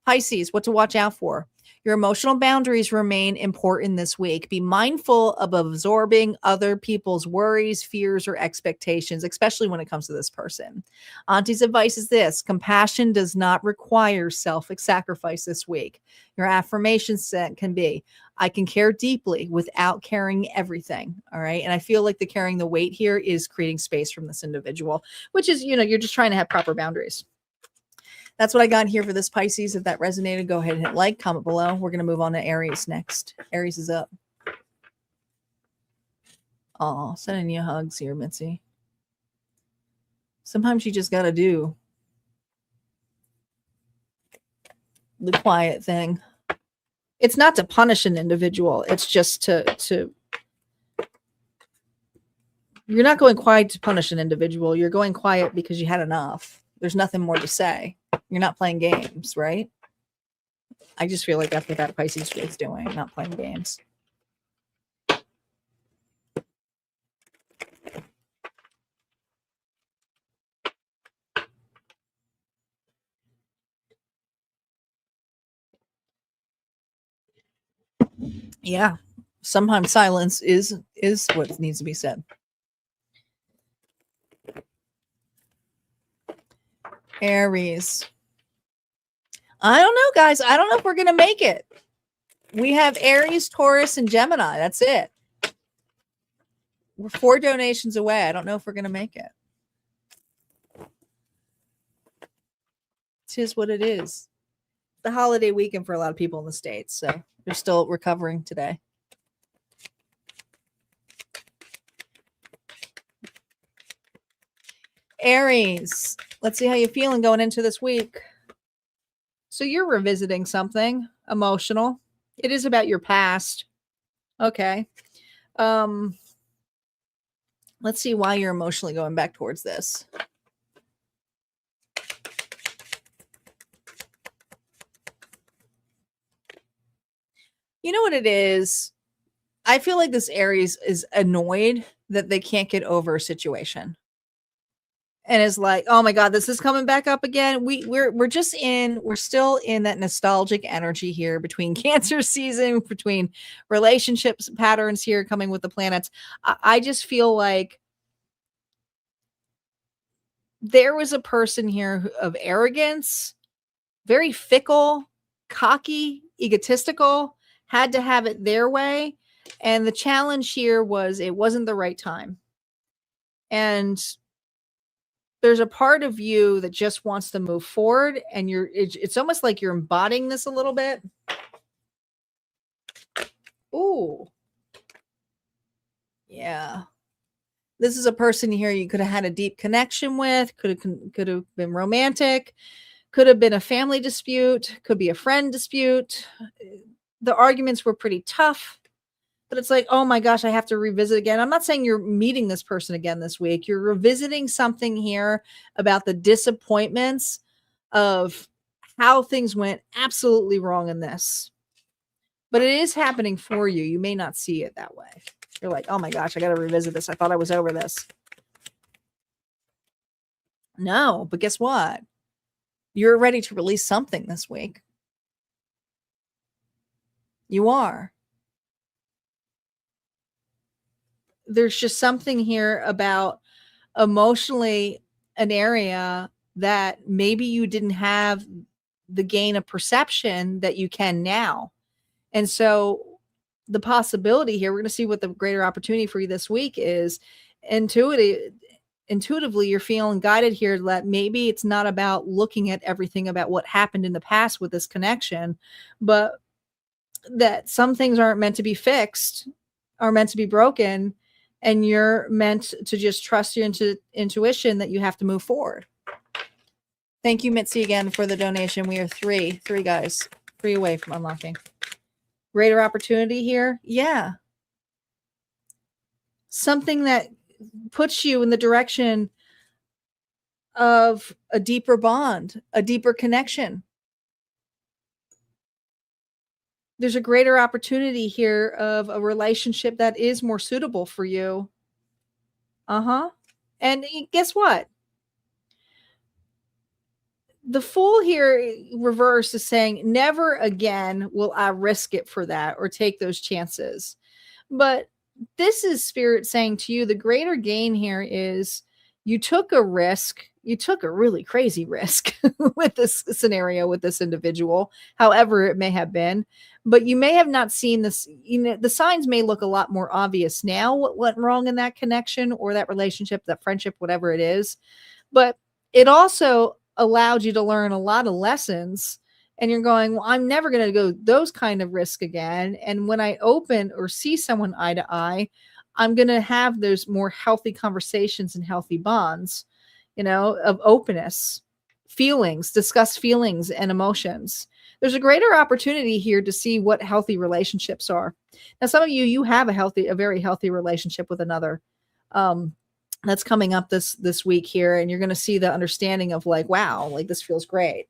Pisces, what to watch out for. Your emotional boundaries remain important this week. Be mindful of absorbing other people's worries, fears, or expectations, especially when it comes to this person. Auntie's advice is this: compassion does not require self-sacrifice this week. Your affirmation set can be, I can care deeply without carrying everything. All right. And I feel like the carrying the weight here is creating space from this individual, which is, you're just trying to have proper boundaries. That's what I got here for this Pisces. If that resonated, go ahead and hit like, comment below. We're going to move on to Aries next. Aries is up. Oh, sending you hugs here, Mitzi. Sometimes you just got to do the quiet thing. It's not to punish an individual. It's just to you're not going quiet to punish an individual. You're going quiet because you had enough. There's nothing more to say. You're not playing games, right? I just feel like that's what that Pisces is doing, not playing games. Yeah. Sometimes silence is what needs to be said. Aries. I don't know, guys. I don't know if we're going to make it. We have Aries, Taurus, and Gemini. That's it. We're 4 donations away. I don't know if we're going to make it. It is what it is. The holiday weekend for a lot of people in the States, so they're still recovering today. Aries. Let's see how you're feeling going into this week. So you're revisiting something emotional. It is about your past. Okay. Let's see why you're emotionally going back towards this. You know what it is? I feel like this Aries is annoyed that they can't get over a situation. And is like, oh my God, this is coming back up again. We're still in that nostalgic energy here between Cancer season, between relationships patterns here coming with the planets. I just feel like there was a person here of arrogance, very fickle, cocky, egotistical, had to have it their way. And the challenge here was it wasn't the right time. And there's a part of you that just wants to move forward, and it's almost like you're embodying this a little bit. Ooh. Yeah. This is a person here you could have had a deep connection with, could have been romantic, could have been a family dispute, could be a friend dispute. The arguments were pretty tough. But it's like, oh my gosh, I have to revisit again. I'm not saying you're meeting this person again this week. You're revisiting something here about the disappointments of how things went absolutely wrong in this. But it is happening for you. You may not see it that way. You're like, oh my gosh, I got to revisit this. I thought I was over this. No, but guess what? You're ready to release something this week. You are. There's just something here about emotionally an area that maybe you didn't have the gain of perception that you can now. And so the possibility here, we're going to see what the greater opportunity for you this week is. Intuitively, you're feeling guided here that maybe it's not about looking at everything about what happened in the past with this connection, but that some things aren't meant to be fixed, are meant to be broken. And you're meant to just trust your intuition that you have to move forward. Thank you, Mitzi, again for the donation. We are three guys, 3 away from unlocking. Greater opportunity here. Yeah. Something that puts you in the direction of a deeper bond, a deeper connection. There's a greater opportunity here of a relationship that is more suitable for you. And guess what? The Fool here reverse is saying, never again will I risk it for that or take those chances. But this is Spirit saying to you, the greater gain here is you took a risk. You took a really crazy risk with this scenario, with this individual, however it may have been. But you may have not seen this. You know, the signs may look a lot more obvious now what went wrong in that connection or that relationship, that friendship, whatever it is. But it also allowed you to learn a lot of lessons. And you're going, well, I'm never going to go those kind of risk again. And when I open or see someone eye to eye, I'm going to have those more healthy conversations and healthy bonds, you know, of openness, feelings, discuss feelings and emotions. There's a greater opportunity here to see what healthy relationships are. Now, some of you have a very healthy relationship with another. That's coming up this week here, and you're going to see the understanding of like, wow, like this feels great.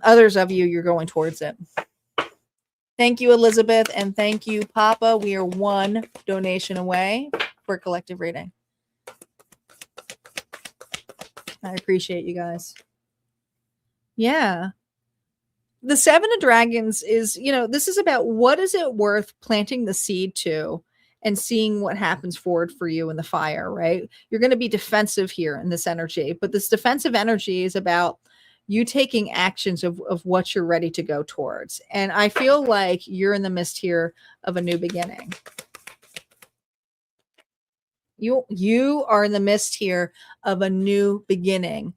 Others of you, you're going towards it. Thank you, Elizabeth, and thank you, Papa. We are 1 donation away for a collective reading. I appreciate you guys. Yeah. The 7 of Dragons is, you know, this is about what is it worth planting the seed to and seeing what happens forward for you in the fire, right? You're going to be defensive here in this energy, but this defensive energy is about you taking actions of what you're ready to go towards. And I feel like you're in the midst here of a new beginning. You are in the midst here of a new beginning,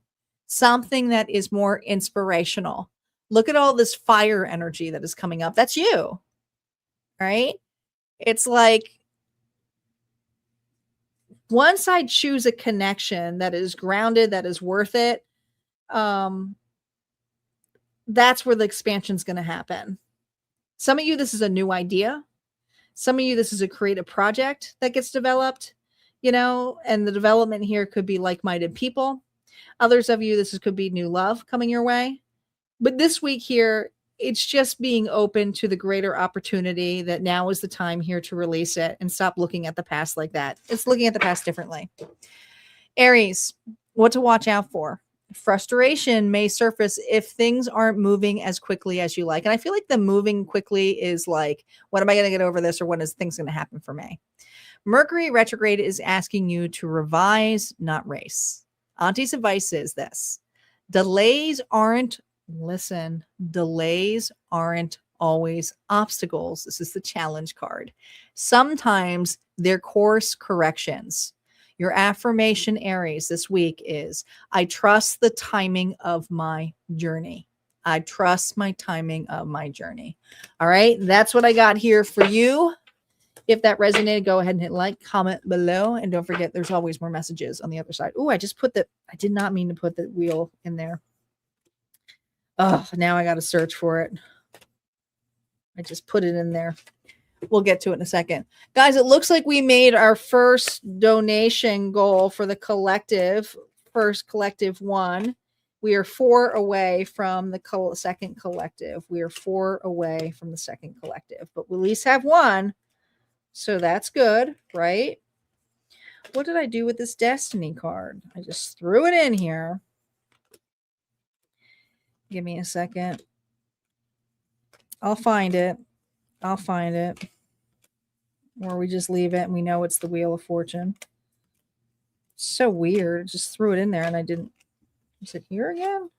something that is more inspirational. Look at all this fire energy that is coming up. That's you, right? It's like, once I choose a connection that is grounded, that is worth it, that's where the expansion is going to happen. Some of you, this is a new idea. Some of you, this is a creative project that gets developed, you know, and the development here could be like-minded people. Others of you, could be new love coming your way. But this week here, it's just being open to the greater opportunity that now is the time here to release it and stop looking at the past like that. It's looking at the past differently. Aries, what to watch out for? Frustration may surface if things aren't moving as quickly as you like. And I feel like the moving quickly is like, when am I going to get over this, or when is things going to happen for me? Mercury retrograde is asking you to revise, not race. Auntie's advice is this: delays aren't always obstacles. This is the challenge card. Sometimes they're course corrections. Your affirmation, Aries, this week is, I trust the timing of my journey. I trust my timing of my journey. All right. That's what I got here for you. If that resonated, go ahead and hit like, comment below. And don't forget, there's always more messages on the other side. Oh, I did not mean to put the wheel in there. Oh, now I got to search for it. I just put it in there. We'll get to it in a second. Guys, it looks like we made our first donation goal for the collective, first collective one. We are 4 away from the second collective. We are 4 away from the second collective, but we at least have 1. So that's good, right? What did I do with this destiny card? I just threw it in here. Give me a second. I'll find it. Or we just leave it and we know it's the Wheel of Fortune. So weird. Just threw it in there and I didn't. Is it here again?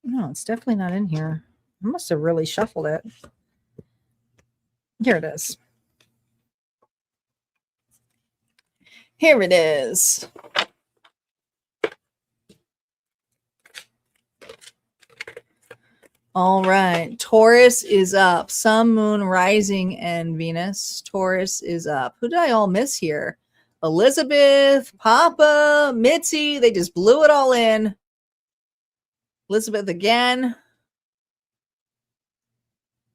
No, it's definitely not in here. I must have really shuffled it. Here it is. Here it is. All right. Taurus is up. Sun, Moon, Rising, and Venus. Taurus is up. Who did I all miss here? Elizabeth, Papa, Mitzi, they just blew it all in. Elizabeth again.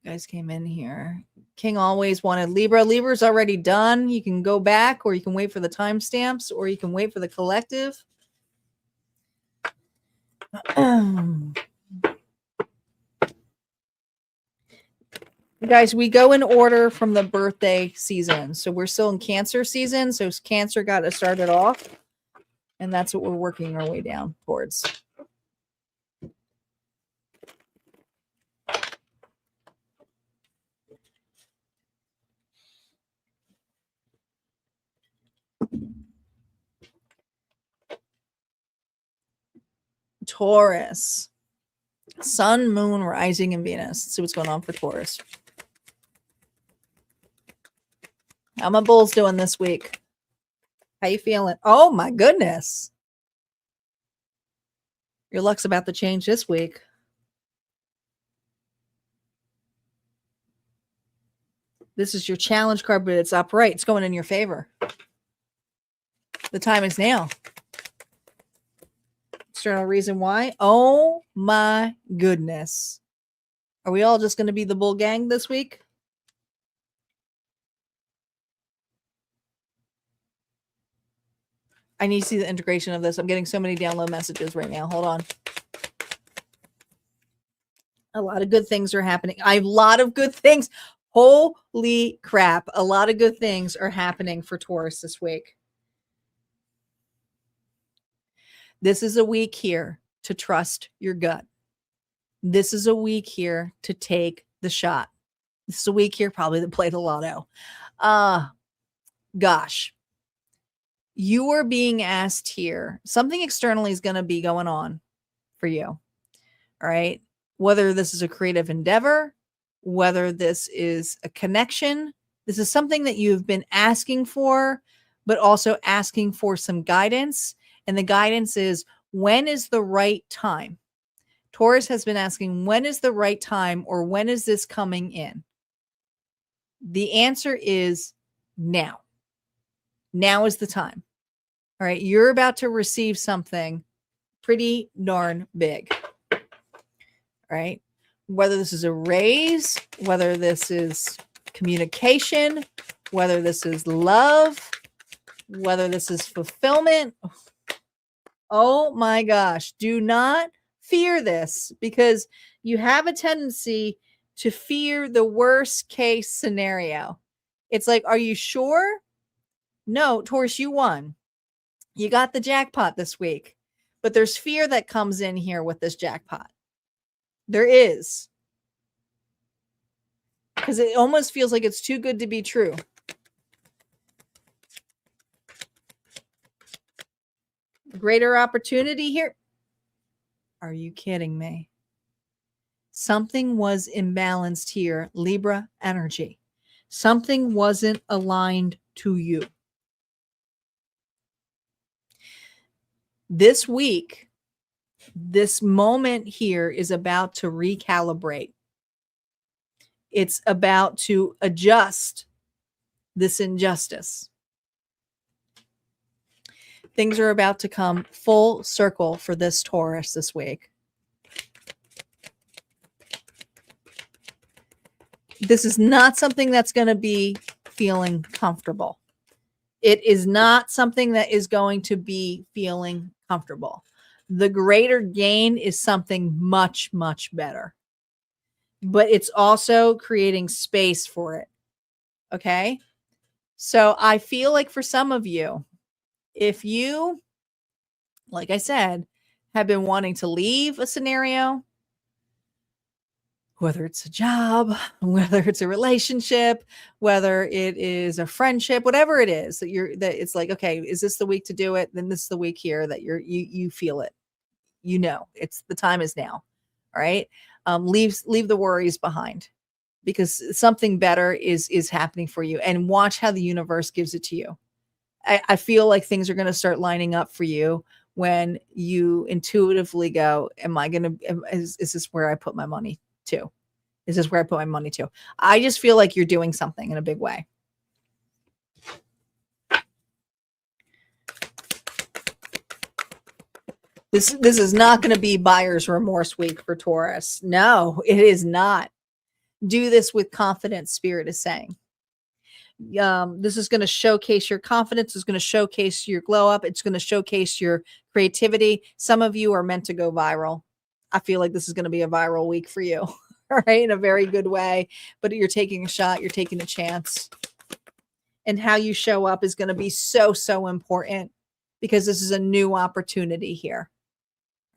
You guys came in here. King always wanted Libra. Libra's already done. You can go back, or you can wait for the timestamps, or you can wait for the collective. Guys, we go in order from the birthday season. So we're still in Cancer season. So Cancer got us started off. And that's what we're working our way down towards. Taurus. Sun, Moon, Rising, and Venus. Let's see what's going on for Taurus. How my bulls doing this week? How you feeling? Oh my goodness. Your luck's about to change this week. This is your challenge card, but it's upright. It's going in your favor. The time is now. External reason why. Oh my goodness. Are we all just going to be the bull gang this week? I need to see the integration of this. I'm getting so many download messages right now. Hold on. A lot of good things are happening. A lot of good things. Holy crap. A lot of good things are happening for Taurus this week. This is a week here to trust your gut. This is a week here to take the shot. This is a week here probably to play the lotto. Gosh. You are being asked here. Something externally is going to be going on for you. All right. Whether this is a creative endeavor, whether this is a connection, this is something that you've been asking for, but also asking for some guidance. And the guidance is, when is the right time? Taurus has been asking, when is the right time, or when is this coming in? The answer is now. Now is the time. All right. You're about to receive something pretty darn big. All right. Whether this is a raise, whether this is communication, whether this is love, whether this is fulfillment. Oh my gosh. Do not fear this, because you have a tendency to fear the worst case scenario. It's like, are you sure? No, Taurus, you won. You got the jackpot this week, but there's fear that comes in here with this jackpot. There is. Because it almost feels like it's too good to be true. Greater opportunity here. Are you kidding me? Something was imbalanced here, Libra energy. Something wasn't aligned to you. This week, this moment here is about to recalibrate. It's about to adjust this injustice. Things are about to come full circle for this Taurus this week. This is not something that's going to be feeling comfortable. It is not something that is going to be feeling comfortable. The greater gain is something much, much better. But it's also creating space for it. Okay? So I feel like for some of you, if you, like I said, have been wanting to leave a scenario, whether it's a job, whether it's a relationship, whether it is a friendship, whatever it is that it's like, okay, is this the week to do it? Then this is the week here that you feel it. You know, it's the time is now. All right. Leave the worries behind, because something better is happening for you, and watch how the universe gives it to you. I feel like things are going to start lining up for you when you intuitively go, is this where I put my money to? Is this where I put my money to? I just feel like you're doing something in a big way. This is not going to be buyer's remorse week for Taurus. No, it is not. Do this with confidence, Spirit is saying. This is going to showcase your confidence. It's going to showcase your glow up. It's going to showcase your creativity. Some of you are meant to go viral. I feel like this is going to be a viral week for you, all right, in a very good way. But you're taking a shot. You're taking a chance. And how you show up is going to be so, so important because this is a new opportunity here.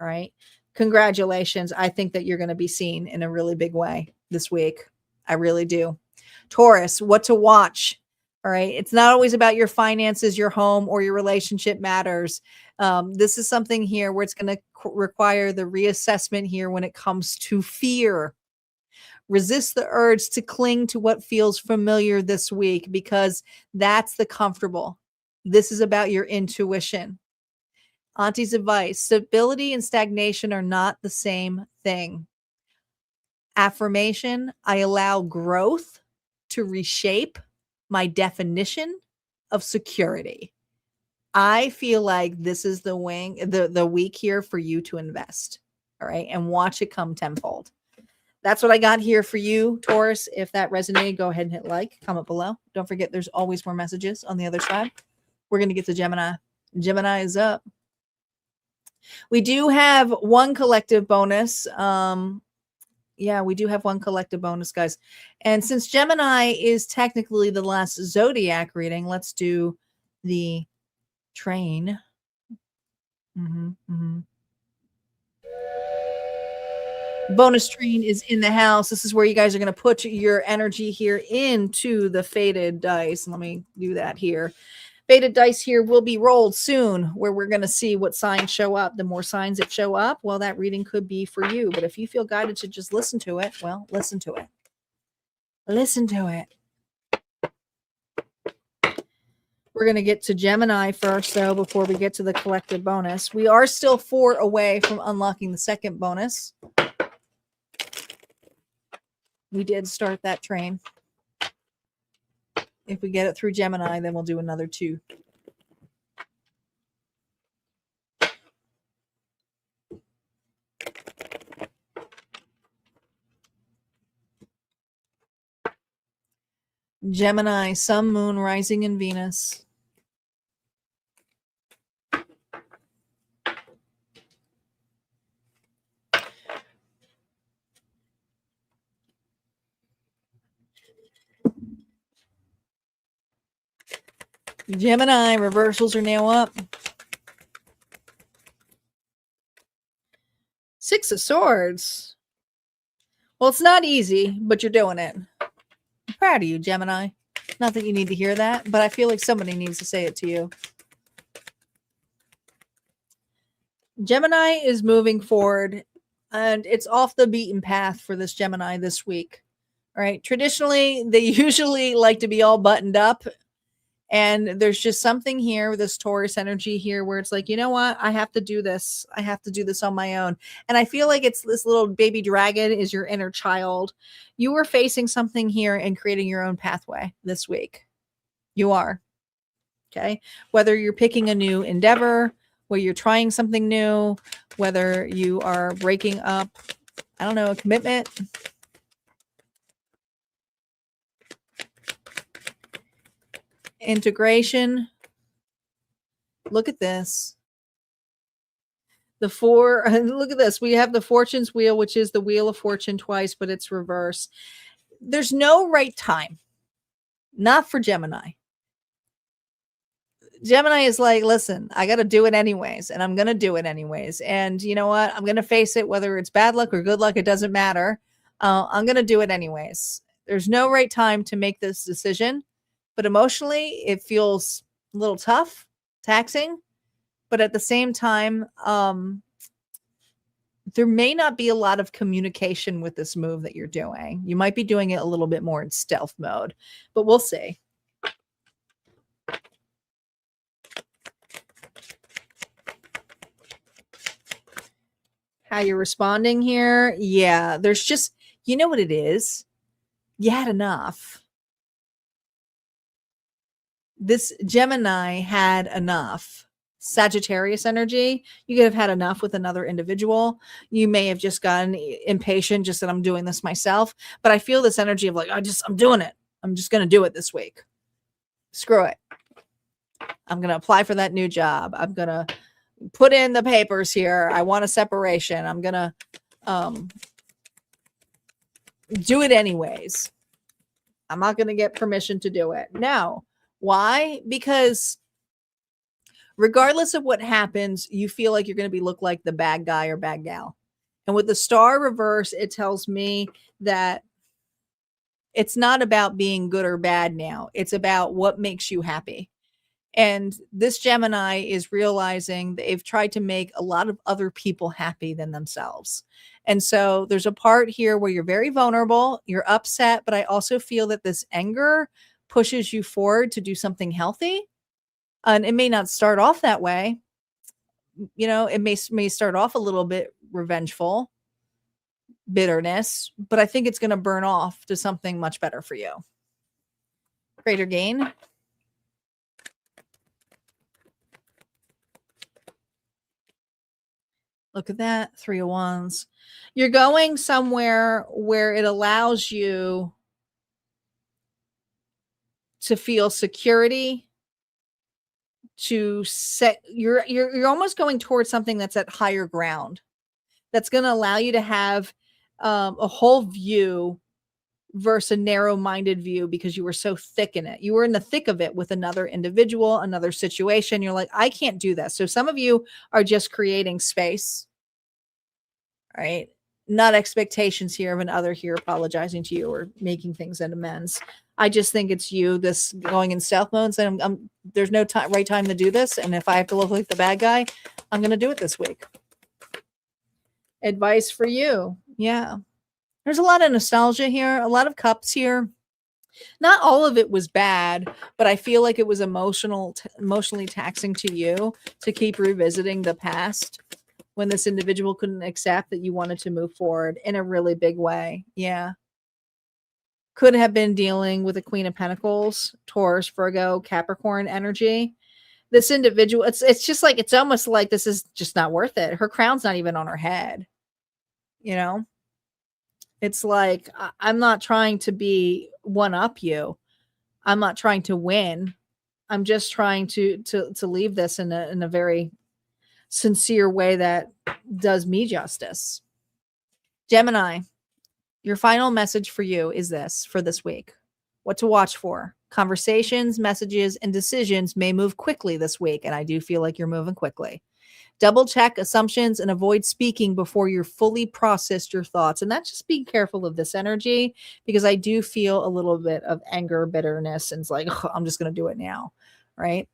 All right. Congratulations. I think that you're going to be seen in a really big way this week. I really do. Taurus, what to watch. All right. It's not always about your finances, your home, or your relationship matters. This is something here where it's going to require the reassessment here when it comes to fear. Resist the urge to cling to what feels familiar this week because that's the comfortable. This is about your intuition. Auntie's advice: stability and stagnation are not the same thing. Affirmation: I allow growth to reshape my definition of security. I feel like this is the week here for you to invest. All right. And watch it come tenfold. That's what I got here for you, Taurus. If that resonated, go ahead and hit like, comment below. Don't forget, there's always more messages on the other side. We're going to get to Gemini. Gemini is up. We do have one collective bonus. Yeah, we do have one collective bonus, guys. And since Gemini is technically the last zodiac reading, let's do the train. Bonus train is in the house. This is where you guys are going to put your energy here into the faded dice. Let me do that here. Faded dice here will be rolled soon, where we're going to see what signs show up. The more signs that show up, well, that reading could be for you. But if you feel guided to just listen to it, well, listen to it. Listen to it. We're going to get to Gemini first, though, before we get to the collective bonus. We are still 4 away from unlocking the second bonus. We did start that train. If we get it through Gemini, then we'll do another 2. Gemini, Sun, Moon, Rising, in Venus. Gemini, reversals are now up. 6 of Swords. Well, it's not easy, but you're doing it. I'm proud of you, Gemini. Not that you need to hear that, but I feel like somebody needs to say it to you. Gemini is moving forward, and it's off the beaten path for this Gemini this week. All right. Traditionally, they usually like to be all buttoned up. And there's just something here with this Taurus energy here where it's like, you know what? I have to do this. I have to do this on my own. And I feel like it's this little baby dragon is your inner child. You are facing something here and creating your own pathway this week. You are. Okay. Whether you're picking a new endeavor, whether you're trying something new, whether you are breaking up, I don't know, a commitment. Integration. Look at this. The 4, look at this. We have the Fortune's wheel, which is the Wheel of Fortune twice, but it's reverse. There's no right time. Not for Gemini. Gemini is like, listen, I got to do it anyways, and I'm going to do it anyways. And you know what? I'm going to face it, whether it's bad luck or good luck, it doesn't matter. I'm going to do it anyways. There's no right time to make this decision. But emotionally, it feels a little tough, taxing. But at the same time, there may not be a lot of communication with this move that you're doing. You might be doing it a little bit more in stealth mode, but we'll see. How you're responding here? Yeah, there's just, you know what it is? You had enough. This Gemini had enough. Sagittarius energy. You could have had enough with another individual. You may have just gotten impatient, just that I'm doing this myself. But I feel this energy of like, I'm doing it. I'm just going to do it this week. Screw it. I'm going to apply for that new job. I'm going to put in the papers here. I want a separation. I'm going to do it anyways. I'm not going to get permission to do it. No. Why? Because regardless of what happens, you feel like you're going to be look like the bad guy or bad gal. And with the star reverse, it tells me that it's not about being good or bad now. It's about what makes you happy. And this Gemini is realizing they've tried to make a lot of other people happy than themselves. And so there's a part here where you're very vulnerable, you're upset, but I also feel that this anger pushes you forward to do something healthy. And it may not start off that way. You know, it may start off a little bit revengeful, bitterness, but I think it's going to burn off to something much better for you. Greater gain. Look at that. 3 of Wands. You're going somewhere where it allows you to feel security, to set you're almost going towards something that's at higher ground, that's going to allow you to have a whole view versus a narrow-minded view, because you were so thick in it. You were in the thick of it with another individual, another situation. You're like, I can't do this. So some of you are just creating space, right? Not expectations here of another here apologizing to you or making things at amends. I just think it's you, this going in stealth mode, saying there's no right time to do this. And if I have to look like the bad guy, I'm going to do it this week. Advice for you. Yeah. There's a lot of nostalgia here, a lot of cups here. Not all of it was bad, but I feel like it was emotionally taxing to you to keep revisiting the past when this individual couldn't accept that you wanted to move forward in a really big way. Yeah. Could have been dealing with a Queen of Pentacles, Taurus, Virgo, Capricorn energy. This individual, it's just like, it's almost like this is just not worth it. Her crown's not even on her head. You know? It's like, I'm not trying to be one up you. I'm not trying to win. I'm just trying to leave this in a very sincere way that does me justice. Gemini, your final message for you is this for this week. What to watch for. Conversations, messages, and decisions may move quickly this week. And I do feel like you're moving quickly. Double check assumptions and avoid speaking before you're fully processed your thoughts. And that's just be careful of this energy, because I do feel a little bit of anger, bitterness, and it's like, I'm just going to do it now. Right.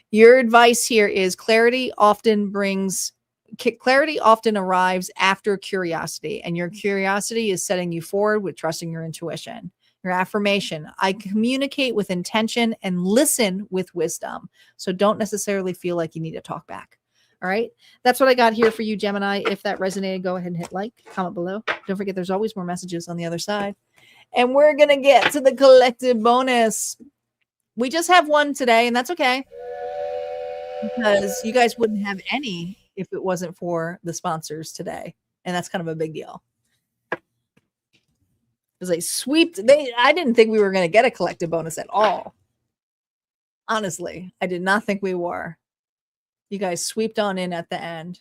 Your advice here is clarity often arrives after curiosity, and your curiosity is setting you forward with trusting your intuition. Your affirmation, I communicate with intention and listen with wisdom. So don't necessarily feel like you need to talk back. All right. That's what I got here for you, Gemini. If that resonated, go ahead and hit like, comment below. Don't forget, there's always more messages on the other side. And we're going to get to the collective bonus. We just have one today, and that's okay, because you guys wouldn't have any if it wasn't for the sponsors today. And that's kind of a big deal. Because I didn't think we were going to get a collective bonus at all. Honestly, I did not think we were. You guys sweeped on in at the end.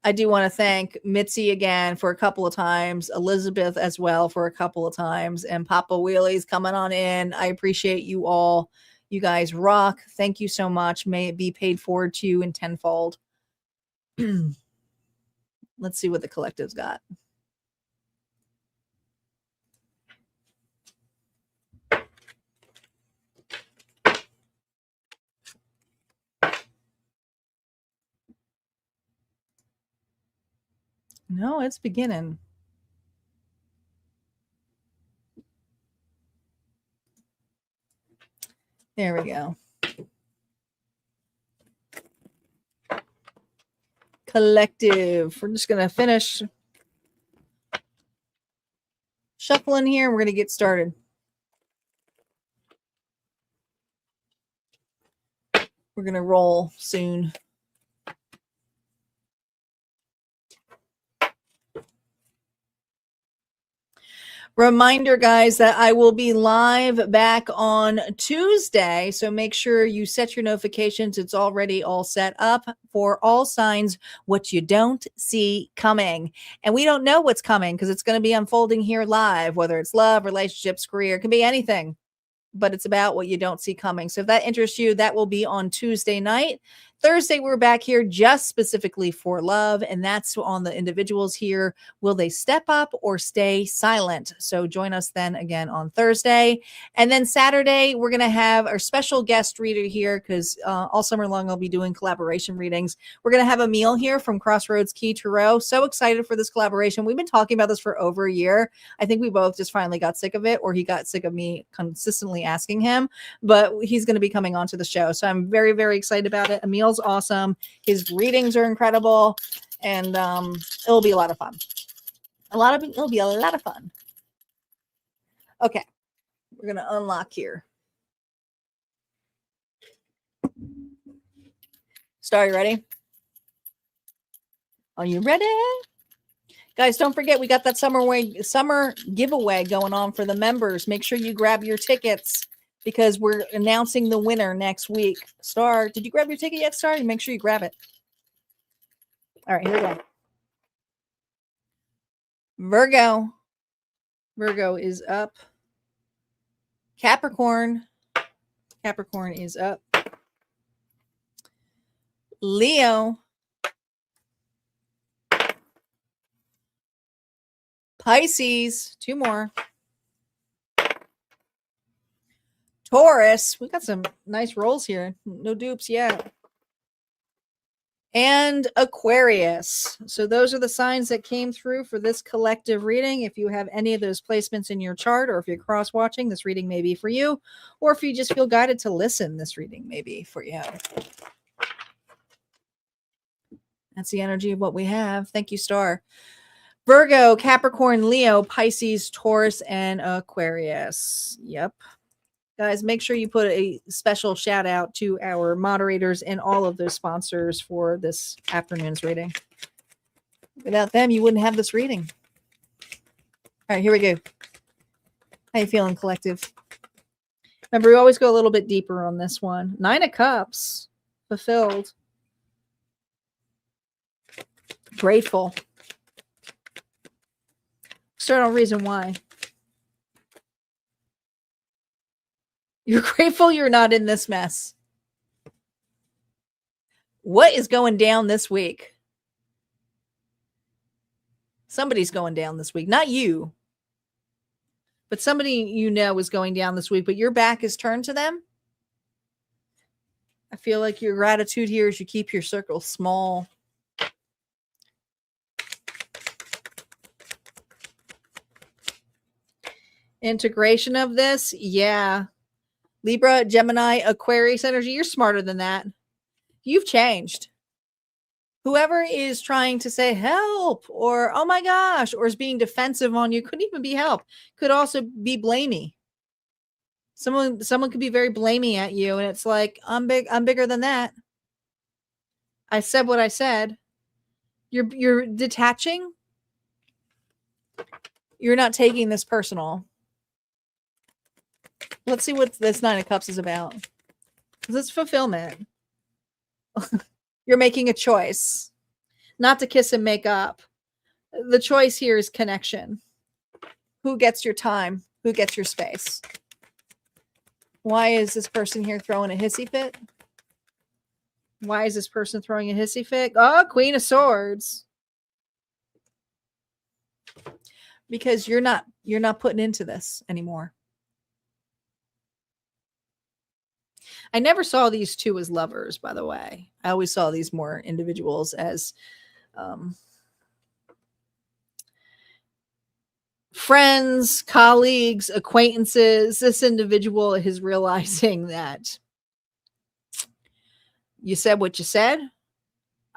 I do want to thank Mitzi again for a couple of times, Elizabeth as well for a couple of times, and Papa Wheelie's coming on in. I appreciate you all. You guys rock. Thank you so much. May it be paid forward to you in tenfold. Let's see what the collective's got. No, it's beginning. There we go. Collective. We're just going to finish shuffling here. We're going to get started. We're We're going to roll soon. Reminder, guys, that I will be live back on Tuesday. So make sure you set your notifications. It's already all set up for all signs, what you don't see coming. And we don't know what's coming because it's going to be unfolding here live, whether it's love, relationships, career, it can be anything. But it's about what you don't see coming. So if that interests you, that will be on Tuesday night. Thursday, we're back here just specifically for love, and that's on the individuals here. Will they step up or stay silent? So join us then again on Thursday. And then Saturday, we're going to have our special guest reader here because all summer long, I'll be doing collaboration readings. We're going to have Emil here from Crossroads Key Tarot. So excited for this collaboration. We've been talking about this for over a year. I think we both just finally got sick of it, or he got sick of me consistently asking him, but he's going to be coming onto the show. So I'm very, very excited about it. Emil's awesome. His readings are incredible, and it'll be a lot of fun. It'll be a lot of fun. Okay, we're going to unlock here. Star, you ready? Are you ready? Guys, don't forget, we got that summer giveaway going on for the members. Make sure you grab your tickets because we're announcing the winner next week. Star, did you grab your ticket yet, Star? Make sure you grab it. All right, here we go. Virgo. Virgo is up. Capricorn. Capricorn is up. Leo. Pisces, 2 more. Taurus, we got some nice rolls here. No dupes yet. And Aquarius. So those are the signs that came through for this collective reading. If you have any of those placements in your chart, or if you're cross-watching, this reading may be for you. Or if you just feel guided to listen, this reading may be for you. That's the energy of what we have. Thank you, Star. Virgo, Capricorn, Leo, Pisces, Taurus, and Aquarius. Yep. Guys, make sure you put a special shout out to our moderators and all of those sponsors for this afternoon's reading. Without them, you wouldn't have this reading. All right, here we go. How you feeling, collective? Remember, we always go a little bit deeper on this one. 9 of Cups, fulfilled. Grateful. External reason why. You're grateful you're not in this mess. What is going down this week? Somebody's going down this week. Not you. But somebody you know is going down this week, but your back is turned to them. I feel like your gratitude here is you keep your circle small. Integration of this, yeah. Libra, Gemini, Aquarius energy, you're smarter than that. You've changed. Whoever is trying to say help or oh my gosh, or is being defensive on you, couldn't even be help. Could also be blamey. Someone could be very blamey at you, and it's like, I'm bigger than that. I said what I said. You're detaching. You're not taking this personal. Let's see what this 9 of Cups is about. Because it's fulfillment. You're making a choice. Not to kiss and make up. The choice here is connection. Who gets your time? Who gets your space? Why is this person here throwing a hissy fit? Why is this person throwing a hissy fit? Oh, Queen of Swords. Because you're not putting into this anymore. I never saw these two as lovers, by the way. I always saw these more individuals as friends, colleagues, acquaintances. This individual is realizing that you said what you said.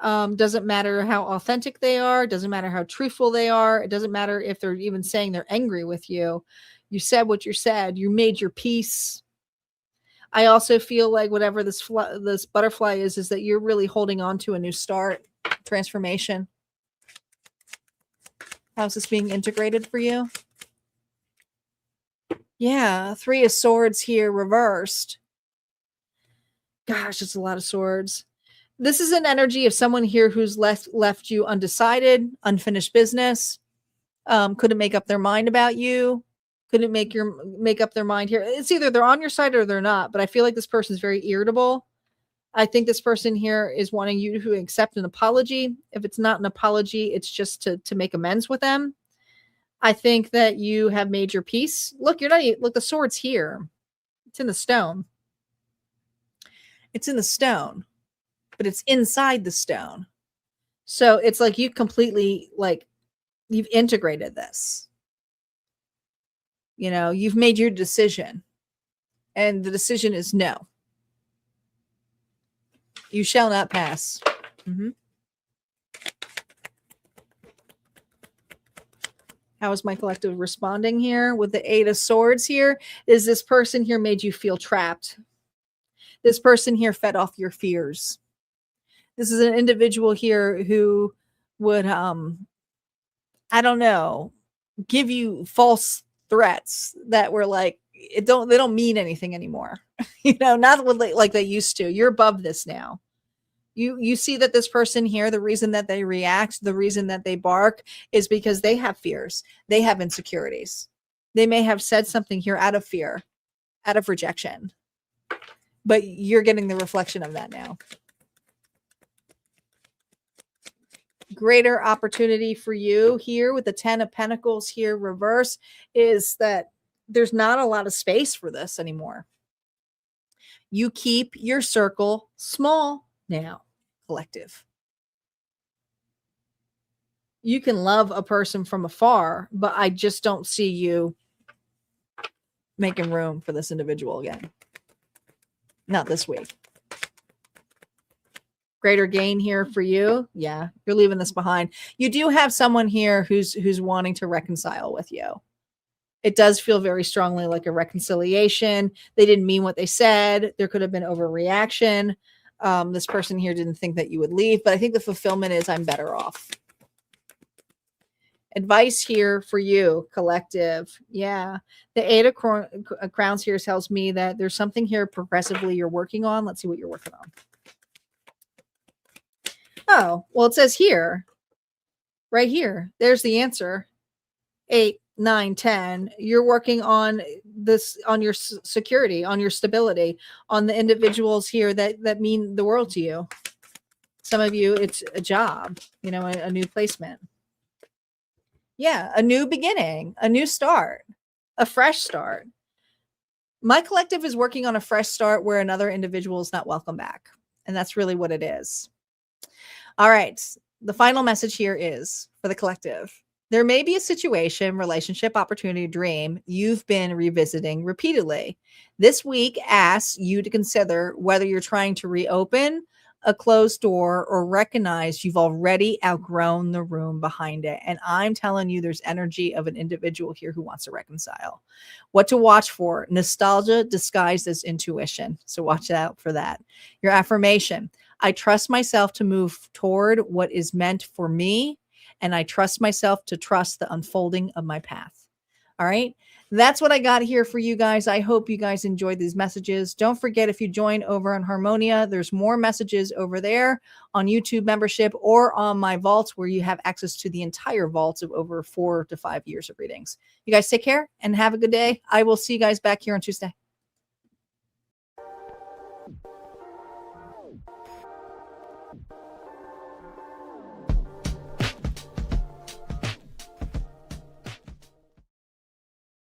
Doesn't matter how authentic they are. Doesn't matter how truthful they are. It doesn't matter if they're even saying they're angry with you. You said what you said. You made your peace. I also feel like whatever this butterfly is that you're really holding on to a new start, transformation. How's this being integrated for you? Yeah, 3 of Swords here reversed. Gosh, it's a lot of swords. This is an energy of someone here who's left you undecided, unfinished business. Couldn't make up their mind about you. Couldn't make up their mind here. It's either they're on your side or they're not. But I feel like this person is very irritable. I think this person here is wanting you to accept an apology. If it's not an apology, it's just to make amends with them. I think that you have made your peace. Look, look, the sword's here. It's in the stone. It's in the stone, but it's inside the stone. So it's like you completely, like, you've integrated this. You know, you've made your decision. And the decision is no. You shall not pass. Mm-hmm. How is my collective responding here with the 8 of Swords here? Is this person here made you feel trapped? This person here fed off your fears. This is an individual here who would, I don't know, give you false threats that were like, they don't mean anything anymore. You know, not like they used to. You're above this now. You see that this person here, the reason that they react, the reason that they bark is because they have fears. They have insecurities. They may have said something here out of fear, out of rejection. But you're getting the reflection of that now. Greater opportunity for you here with the 10 of Pentacles here reverse is that there's not a lot of space for this anymore. You keep your circle small now, collective. You can love a person from afar, but I just don't see you making room for this individual again. Not this week. Greater gain here for you. Yeah, you're leaving this behind. You do have someone here who's wanting to reconcile with you. It does feel very strongly like a reconciliation. They didn't mean what they said. There could have been overreaction. This person here didn't think that you would leave, but I think the fulfillment is I'm better off. Advice here for you, collective. Yeah. The 8 of Crowns here tells me that there's something here progressively you're working on. Let's see what you're working on. Oh, well, it says here, right here, there's the answer. 8, 9, 10. You're working on this, on your security, on your stability, on the individuals here that mean the world to you. Some of you, it's a job, you know, a new placement. Yeah, a new beginning, a new start, a fresh start. My collective is working on a fresh start where another individual is not welcome back. And that's really what it is. All right. The final message here is for the collective. There may be a situation, relationship, opportunity, dream you've been revisiting repeatedly. This week asks you to consider whether you're trying to reopen a closed door or recognize you've already outgrown the room behind it. And I'm telling you, there's energy of an individual here who wants to reconcile. What to watch for? Nostalgia disguised as intuition. So watch out for that. Your affirmation. I trust myself to move toward what is meant for me. And I trust myself to trust the unfolding of my path. All right. That's what I got here for you guys. I hope you guys enjoyed these messages. Don't forget, if you join over on Harmonia, there's more messages over there on YouTube membership or on my vaults where you have access to the entire vaults of over 4 to 5 years of readings. You guys take care and have a good day. I will see you guys back here on Tuesday.